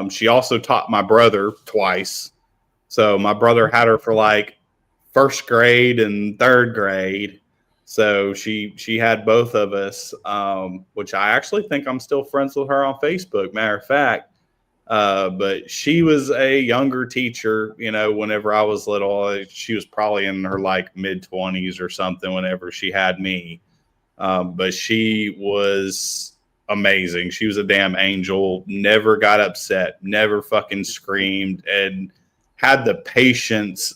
She also taught my brother twice. So my brother had her for like 1st grade and 3rd grade. So she had both of us, which I actually think I'm still friends with her on Facebook, matter of fact. But she was a younger teacher, whenever I was little. She was probably in her like mid-20s or something whenever she had me. But she was amazing. She was a damn angel, never got upset, never fucking screamed, and had the patience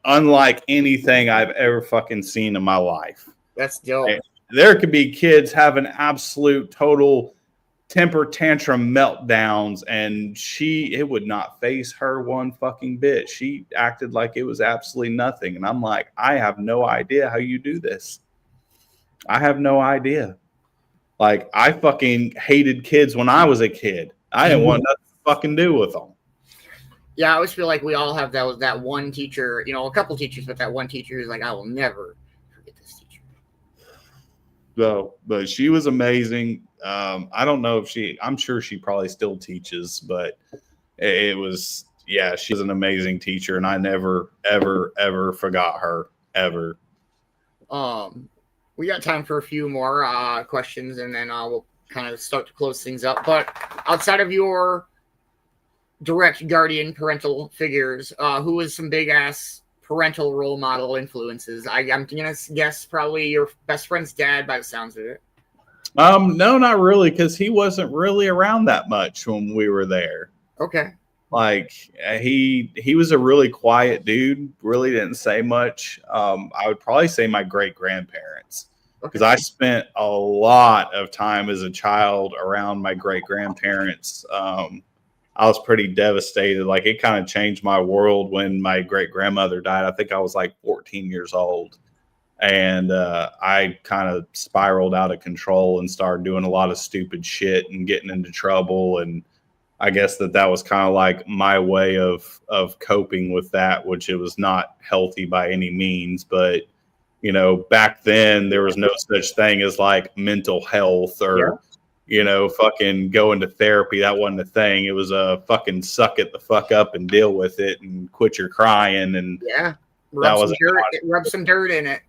unlike anything I've ever fucking seen in my life. That's dope. There could be kids having absolute total temper tantrum meltdowns, and it would not faze her one fucking bit. She acted like it was absolutely nothing. And I'm like, I have no idea how you do this. I have no idea. Like, I fucking hated kids when I was a kid. I didn't want nothing to fucking do with them. Yeah, I always feel like we all have that one teacher, a couple teachers, but that one teacher is like, I will never forget this teacher. So, but she was amazing. I don't know if I'm sure she probably still teaches, but it was, she was an amazing teacher, and I never, ever, ever forgot her, ever. We got time for a few more questions, and then we'll kind of start to close things up. But outside of your direct guardian parental figures, who was some big ass parental role model influences? I'm gonna guess probably your best friend's dad, by the sounds of it. No, not really, because he wasn't really around that much when we were there. Okay. Like, he was a really quiet dude, really didn't say much. I would probably say my great grandparents, because I spent a lot of time as a child around my great grandparents. I was pretty devastated. Like, it kind of changed my world when my great grandmother died. I think I was like 14 years old. And I kind of spiraled out of control and started doing a lot of stupid shit and getting into trouble. And I guess that was kind of like my way of coping with that, which it was not healthy by any means. But, back then there was no such thing as like mental health or fucking going to therapy. That wasn't a thing. It was a fucking suck it the fuck up and deal with it and quit your crying. And Yeah. that was Rub some dirt in it.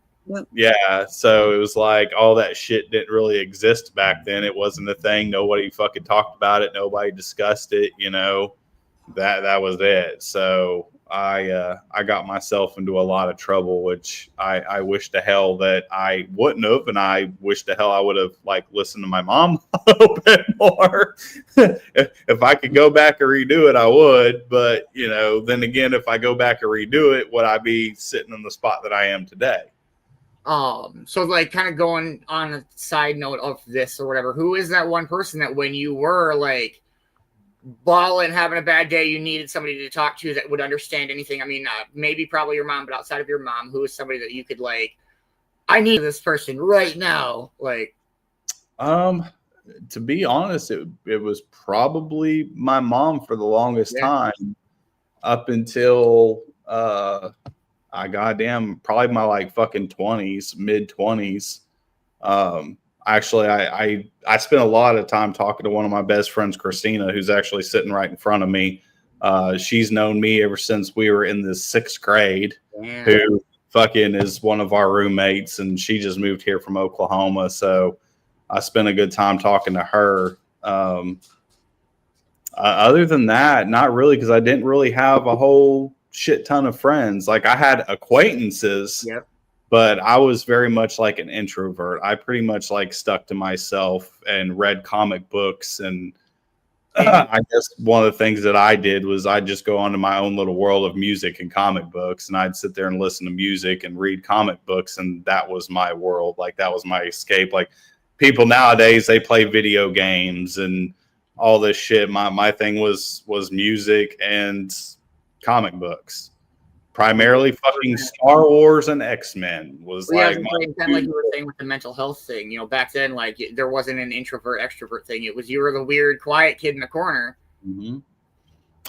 yeah. So it was like all that shit didn't really exist back then. It wasn't a thing. Nobody fucking talked about it. Nobody discussed it. That was it. So I got myself into a lot of trouble, which I wish to hell that I wouldn't have, and I wish to hell I would have listened to my mom a little bit more. If I could go back and redo it, I would. But then again, if I go back and redo it, would I be sitting in the spot that I am today? So like kind of going on a side note of this or whatever, who is that one person that when you were like balling, having a bad day, you needed somebody to talk to that would understand anything? I mean, maybe probably your mom, but outside of your mom, who is somebody that you could I need this person right now? To be honest, it was probably my mom for the longest time, up until probably my fucking 20s, mid 20s. Actually, I spent a lot of time talking to one of my best friends, Christina, who's actually sitting right in front of me. She's known me ever since we were in the 6th grade. Damn. Who fucking is one of our roommates, and she just moved here from Oklahoma. So I spent a good time talking to her. Other than that, not really, because I didn't really have a whole shit ton of friends. I had acquaintances. Yep. But I was very much like an introvert. I pretty much stuck to myself and read comic books. And I guess one of the things that I did was I'd just go onto my own little world of music and comic books. And I'd sit there and listen to music and read comic books. And that was my world. That was my escape. People nowadays, they play video games and all this shit. My thing was music and comic books. Primarily fucking Star Wars and X-Men was kind of like you were saying with the mental health thing. Back then, there wasn't an introvert extrovert thing. It was you were the weird quiet kid in the corner. Mm-hmm.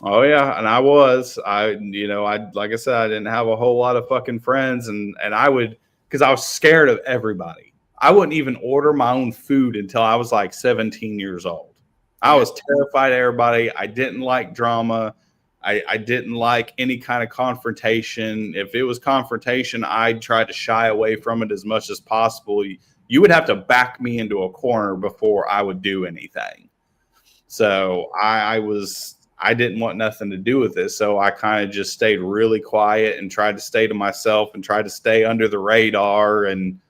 Oh yeah, and I was. I like I said, I didn't have a whole lot of fucking friends, and I would, because I was scared of everybody. I wouldn't even order my own food until I was 17 years old. I was terrified of everybody. I didn't like drama. I didn't like any kind of confrontation. If it was confrontation, I'd try to shy away from it as much as possible. You would have to back me into a corner before I would do anything. So I didn't want nothing to do with it. So I kind of just stayed really quiet and tried to stay to myself and tried to stay under the radar and,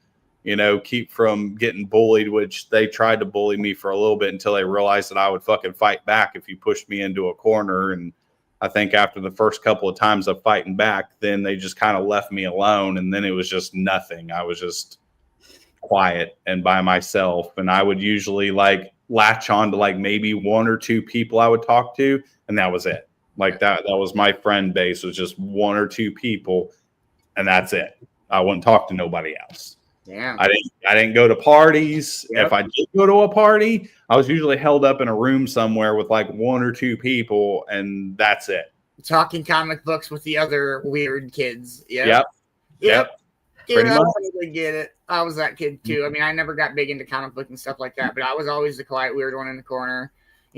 keep from getting bullied, which they tried to bully me for a little bit until they realized that I would fucking fight back if you pushed me into a corner. And I think after the first couple of times of fighting back, then they just kind of left me alone. And then it was just nothing. I was just quiet and by myself. And I would usually latch on to maybe one or two people I would talk to. And that was it. That was my friend base, was just one or two people. And that's it. I wouldn't talk to nobody else. Yeah. I didn't go to parties. Yep. If I did go to a party, I was usually held up in a room somewhere with one or two people, and that's it. Talking comic books with the other weird kids. Yep. Dude, Pretty I much. totally get it. I was that kid too. I mean, I never got big into comic book and stuff like that, but I was always the quiet weird one in the corner.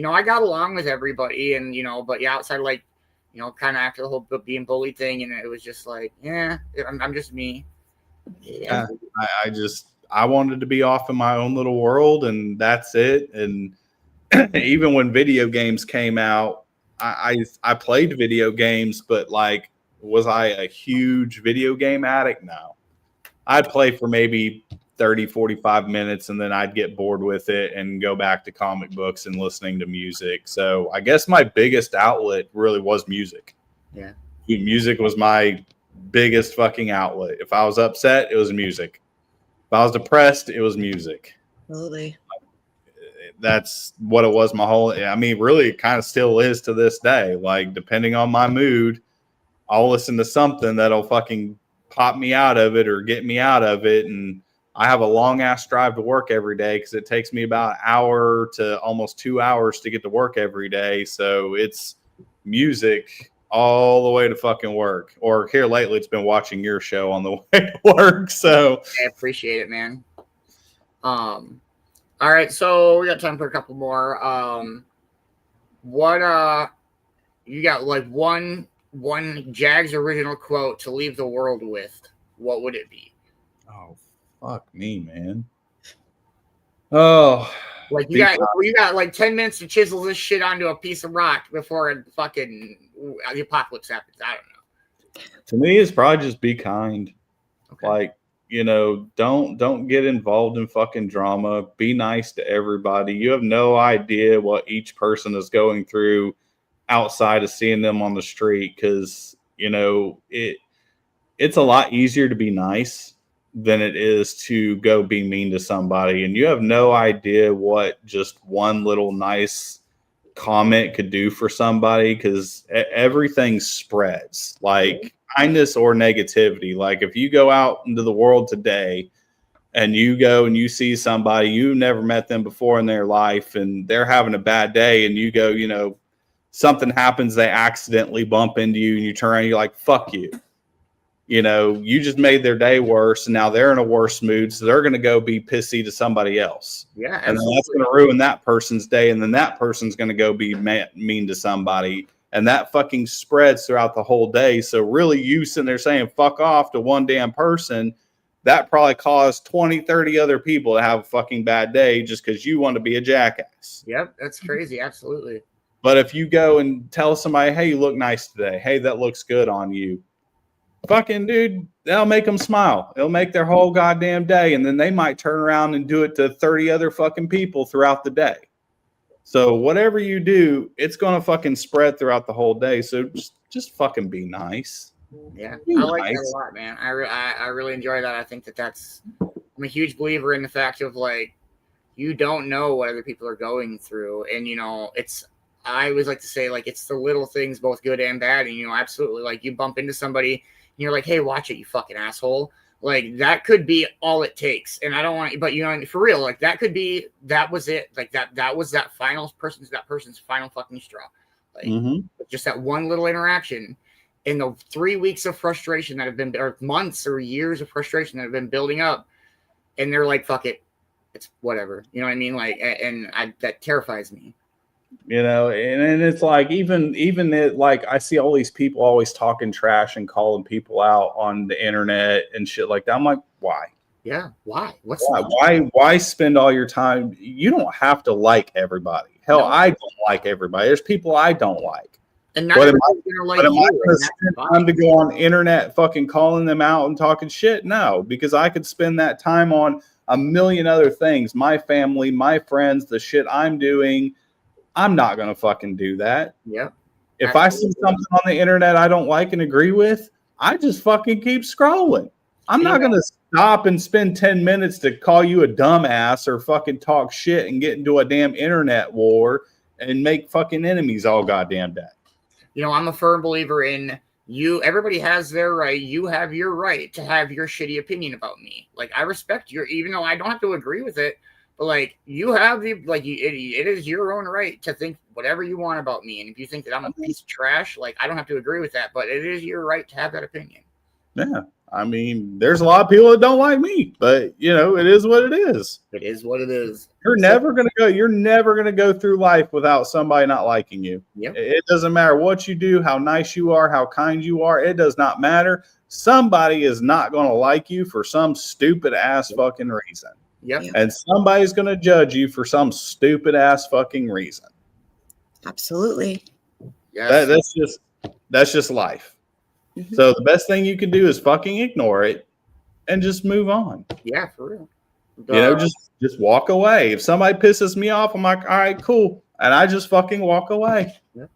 I got along with everybody, and but outside kind of after the whole being bullied thing, and it was just I'm just me. Yeah. I wanted to be off in my own little world, and that's it. And even when video games came out, I played video games, but was I a huge video game addict? No. I'd play for maybe 30, 45 minutes, and then I'd get bored with it and go back to comic books and listening to music. So I guess my biggest outlet really was music. Yeah. Music was my biggest fucking outlet. If I was upset, it was music. If I was depressed, it was music. Absolutely. That's what it was really it kind of still is to this day. Depending on my mood, I'll listen to something that'll fucking pop me out of it or get me out of it. And I have a long ass drive to work every day because it takes me about an hour to almost 2 hours to get to work every day. So it's music all the way to fucking work. Or here lately, it's been watching your show on the way to work. So I appreciate it, man. All right, so we got time for a couple more. What you got? Like one Jags original quote to leave the world with. What would it be? Oh, fuck me, man. Oh, like you got like 10 minutes to chisel this shit onto a piece of rock before fucking the apocalypse happens. I don't know. To me, it's probably just be kind. Okay. Like, you know, don't get involved in fucking drama. Be nice to everybody. You have no idea what each person is going through outside of seeing them on the street, because, you know, it's a lot easier to be nice than it is to go be mean to somebody. And you have no idea what just one little nice comment could do for somebody, because everything spreads, like kindness or negativity. Like if you go out into the world today and you go and you see somebody, you never met them before in their life, and they're having a bad day, and you go, you know, something happens, they accidentally bump into you, and you turn around, you're like, fuck you. You know, you just made their day worse, and now they're in a worse mood, so they're going to go be pissy to somebody else. Yeah, and then that's going to ruin that person's day, and then that person's going to go be mean to somebody, and that fucking spreads throughout the whole day. So really, you sitting there saying fuck off to one damn person, that probably caused 20, 30 other people to have a fucking bad day just because you want to be a jackass. Yep, that's crazy. Absolutely. But if you go and tell somebody, hey, you look nice today. Hey, that looks good on you. Fucking dude, that'll make them smile. It'll make their whole goddamn day. And then they might turn around and do it to 30 other fucking people throughout the day. So whatever you do, it's going to fucking spread throughout the whole day. So just fucking be nice. Yeah, Be I like nice. that a lot, man. I really enjoy that. I think that's, I'm a huge believer in the fact of like, you don't know what other people are going through. And, you know, I always like to say, like, it's the little things, both good and bad. And, you know, absolutely, like, you bump into somebody and you're like, hey, watch it, you fucking asshole. Like, that could be all it takes. And I don't want, but, you know, for real, like, that was it. Like, that was that person's final fucking straw. Like, just that one little interaction in the 3 weeks of frustration that have been, or months or years of frustration that have been building up. And they're like, fuck it, it's whatever. You know what I mean? Like, that terrifies me. You know, and it's like even it, like I see all these people always talking trash and calling people out on the internet and shit like that. I'm like, why? Yeah, why? Why spend all your time? You don't have to like everybody. Hell, no. I don't like everybody. There's people I don't like. And not everybody's gonna like you. Am I gonna spend time to go on internet fucking calling them out and talking shit? No, because I could spend that time on a million other things. My family, my friends, the shit I'm doing. I'm not going to fucking do that. Yeah. If I see something on the internet I don't like and agree with, I just fucking keep scrolling. I'm not going to stop and spend 10 minutes to call you a dumbass or fucking talk shit and get into a damn internet war and make fucking enemies all goddamn day. You know, I'm a firm believer in everybody has their right. You have your right to have your shitty opinion about me. Like, I respect even though I don't have to agree with it. But like, you have it is your own right to think whatever you want about me. And if you think that I'm a piece of trash, like, I don't have to agree with that, but it is your right to have that opinion. Yeah. I mean, there's a lot of people that don't like me, but you know, it is what it is. It is what it is. You're never going to go through life without somebody not liking you. Yep. It doesn't matter what you do, how nice you are, how kind you are. It does not matter. Somebody is not going to like you for some stupid ass fucking reason. Yep. And somebody's going to judge you for some stupid ass fucking reason. Absolutely. Yeah. That's just life. Mm-hmm. So the best thing you can do is fucking ignore it and just move on. Yeah, for real. You know, just walk away. If somebody pisses me off, I'm like, all right, cool. And I just fucking walk away. Yep.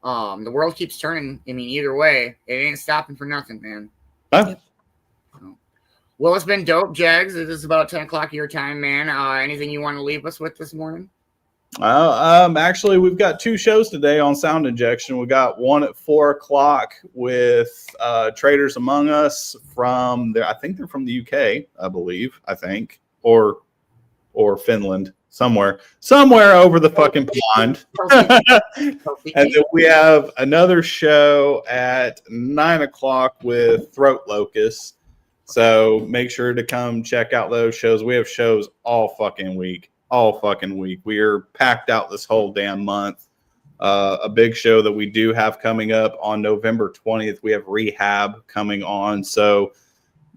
The world keeps turning. I mean, either way, it ain't stopping for nothing, man. Huh? Well, it's been dope, Jags. It is about 10 o'clock your time, man. Anything you want to leave us with this morning? Actually, we've got 2 shows today on Sound Injection. We got one at 4 o'clock with Traders Among Us from there. I think they're from the UK, I think, or Finland, somewhere over the fucking pond. And then we have another show at 9 o'clock with Throat Locust. So make sure to come check out those shows. We have shows all fucking week. all fucking week. We are packed out this whole damn month. A big show that we do have coming up on November 20th. We have Rehab coming on. So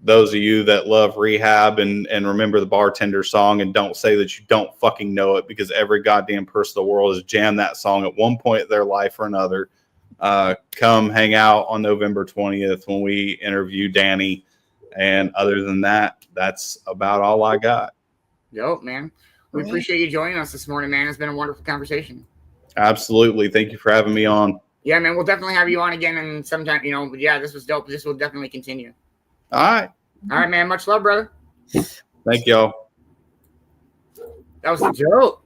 those of you that love Rehab and remember the Bartender song and don't say that you don't fucking know it, because every goddamn person in the world has jammed that song at one point in their life or another. Come hang out on November 20th when we interview Danny. And other than that, that's about all I got. Dope, man. We appreciate you joining us this morning, man. It's been a wonderful conversation. Absolutely. Thank you for having me on. Yeah, man. We'll definitely have you on again and sometime, but yeah, this was dope. This will definitely continue. All right. All right, man. Much love, brother. Thank y'all. That was dope.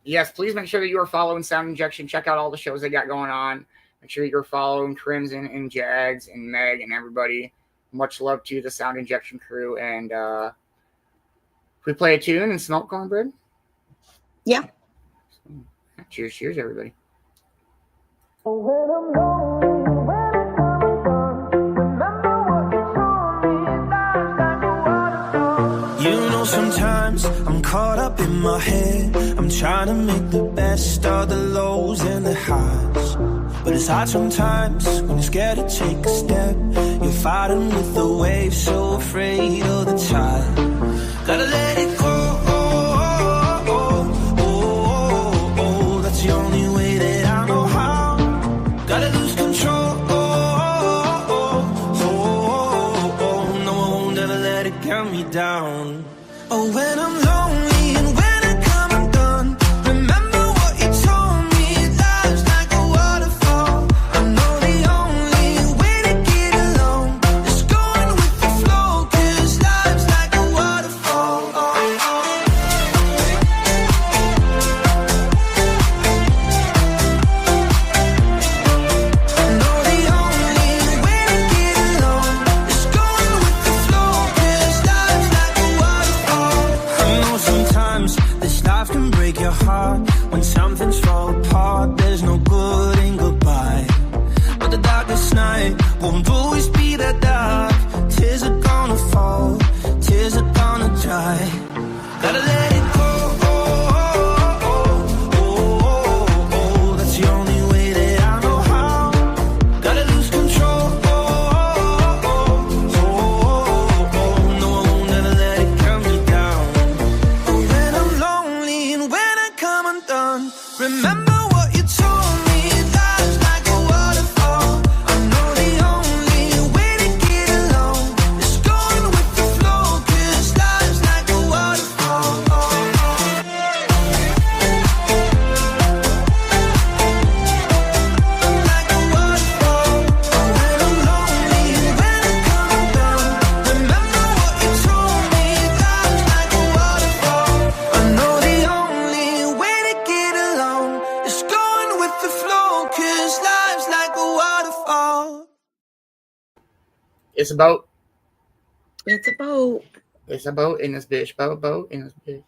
Yes, please make sure that you are following Sound Injection. Check out all the shows they got going on. Make sure you're following Crimson and Jags and Meg and everybody. Much love to the Sound Injection crew. And we play a tune and smoke cornbread. Yeah. Cheers, cheers, everybody. Sometimes I'm caught up in my head. I'm trying to make the best of the lows and the highs. But it's hard sometimes when you're scared to take a step. You're fighting with the waves, so afraid of the tide. Gotta let it go. That's the only way that I know how. Gotta lose control. No, I won't ever let it count me down. Oh, when I'm lonely and when I come undone, remember what you told me, life's like a waterfall. I know the only way to get along is going with the flow, 'cause life's like a waterfall. I know the only way to get along is going with the flow, 'cause life's like a waterfall. I know sometimes this life can break your heart. When something's fall apart, there's no good in goodbye. But the darkest night won't always be that dark. Tears are gonna fall, tears are gonna dry. Gotta let it go. That's the only way that I know how. Gotta lose control. No, I won't ever let it count me down. When I'm lonely and when I come undone, remember what you told me, life's like a waterfall. I know the only way to get along is going with the flow, 'cause life's like a waterfall. Like a waterfall. When I'm lonely and when I come undone, remember what you told me, life's like a waterfall. I know the only way to get along is going with the flow, 'cause life's like a waterfall. It's a boat. It's a boat. It's a boat in this bitch. Boat in this bitch.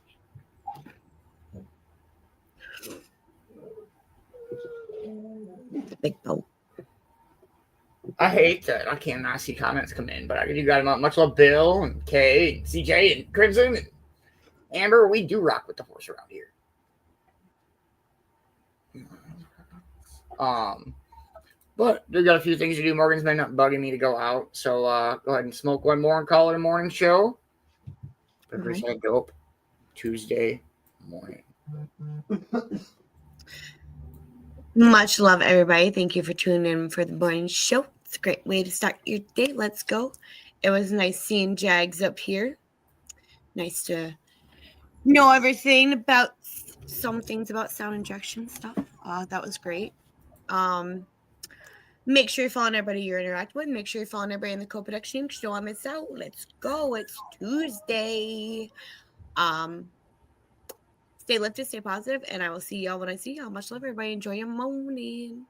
It's a big boat. I hate that I cannot see comments come in, but you got them up. Much love, Bill and Kay and CJ and Crimson and Amber. We do rock with the horse around here. But we got a few things to do. Morgan's been bugging me to go out, so go ahead and smoke one more and call it a morning show. Percent dope Tuesday morning. Much love, everybody. Thank you for tuning in for the morning show. It's a great way to start your day. Let's go. It was nice seeing Jags up here. Nice to know everything about some things about sound injection stuff. That was great. Make sure you're following everybody you interact with. Make sure you're following everybody in the co-production because you don't want to miss out. Let's go. It's Tuesday. Stay lifted, stay positive, and I will see y'all when I see y'all. Much love, everybody. Enjoy your morning.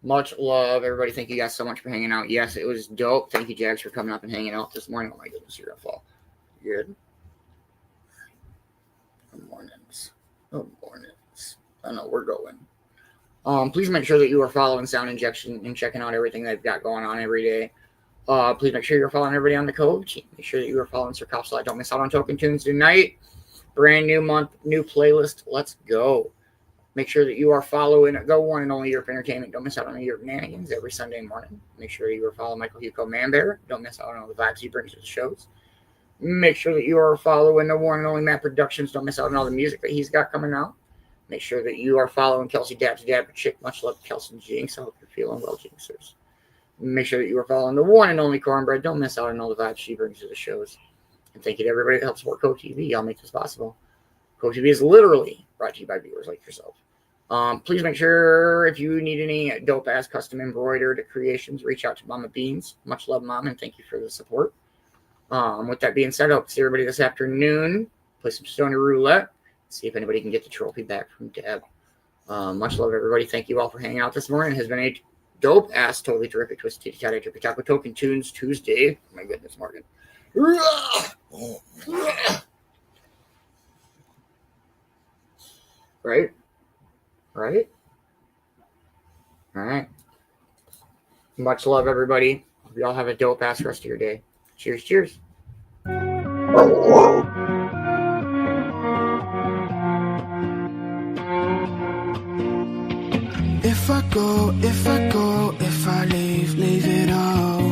Much love, everybody. Thank you guys so much for hanging out. Yes, it was dope. Thank you, Jags, for coming up and hanging out this morning. Oh my goodness, you're gonna fall. Good. Good mornings. Good mornings. I know we're going. Please make sure that you are following Sound Injection and checking out everything they've got going on every day. Please make sure you're following everybody on the Cove team. Make sure that you are following Sir Cop so I don't miss out on token tunes tonight. Brand new month, new playlist. Let's go. Make sure that you are following Go One and Only Europe Entertainment. Don't miss out on the Europe Nanigans every Sunday morning. Make sure you are following Michael Hugo Manbear. Don't miss out on all the vibes he brings to the shows. Make sure that you are following the one and only Matt Productions. Don't miss out on all the music that he's got coming out. Make sure that you are following Kelsey Dabs Dab Chick. Much love to Kelsey and Jinx. I hope you're feeling well, Jinxers. Make sure that you are following the one and only Cornbread. Don't miss out on all the vibes she brings to the shows. And thank you to everybody that helps support Cove-TV. Y'all make this possible. Cove-TV is literally brought to you by viewers like yourself. Please make sure if you need any dope-ass custom embroidered creations, reach out to Mama Beanz. Much love, Mom, and thank you for the support. With that being said, I hope to see everybody this afternoon. Play some Stoner Roulette. See if anybody can get the trophy back from Deb. Much love, everybody. Thank you all for hanging out this morning. It has been a dope-ass, totally terrific Twisted Titty Trippy Taco Token Tunes Tuesday. Oh my goodness, Morgan. Right? Right? All right. Much love, everybody. Hope you all have a dope-ass rest of your day. Cheers, cheers. If I go, if I leave it all.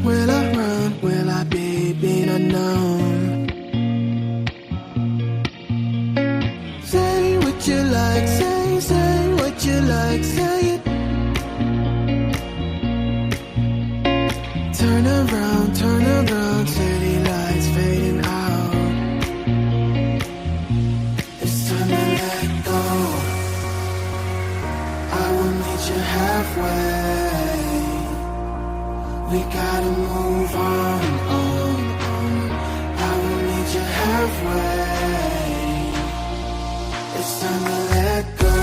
Will I run, will I be being unknown? Say what you like, say what you like, say it. Turn around, city lights fading out. It's time to let go. I will meet you halfway. We gotta move on. I will meet you halfway. It's time to let go.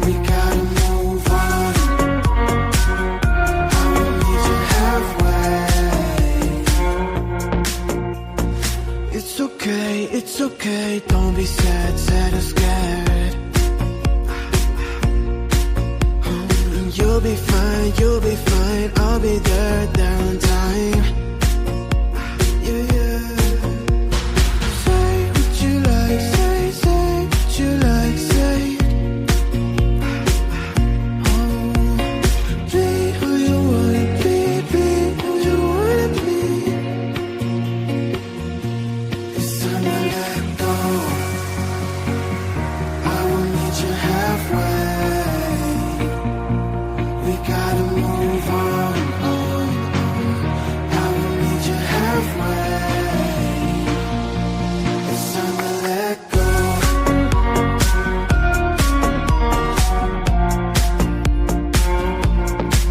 We gotta move on. I will meet you halfway. It's okay, don't be sad or scared. You'll be fine, I'll be there on time. Yeah. Say what you like, say what you like, say it. Be who you wanna be who you wanna be. It's time to let go. I will meet you halfway. We gotta move on. I will meet you halfway. It's time to let go.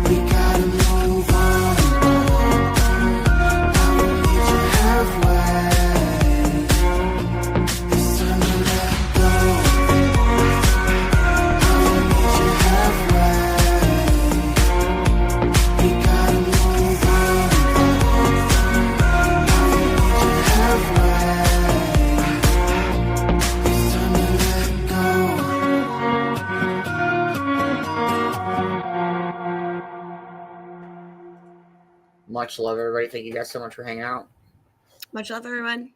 We gotta move on. I will meet you halfway. It's time to let go. I will meet you halfway. We gotta move on. I will meet you halfway. It's time to let go. Much love, everybody. Thank you guys so much for hanging out. Much love, everyone.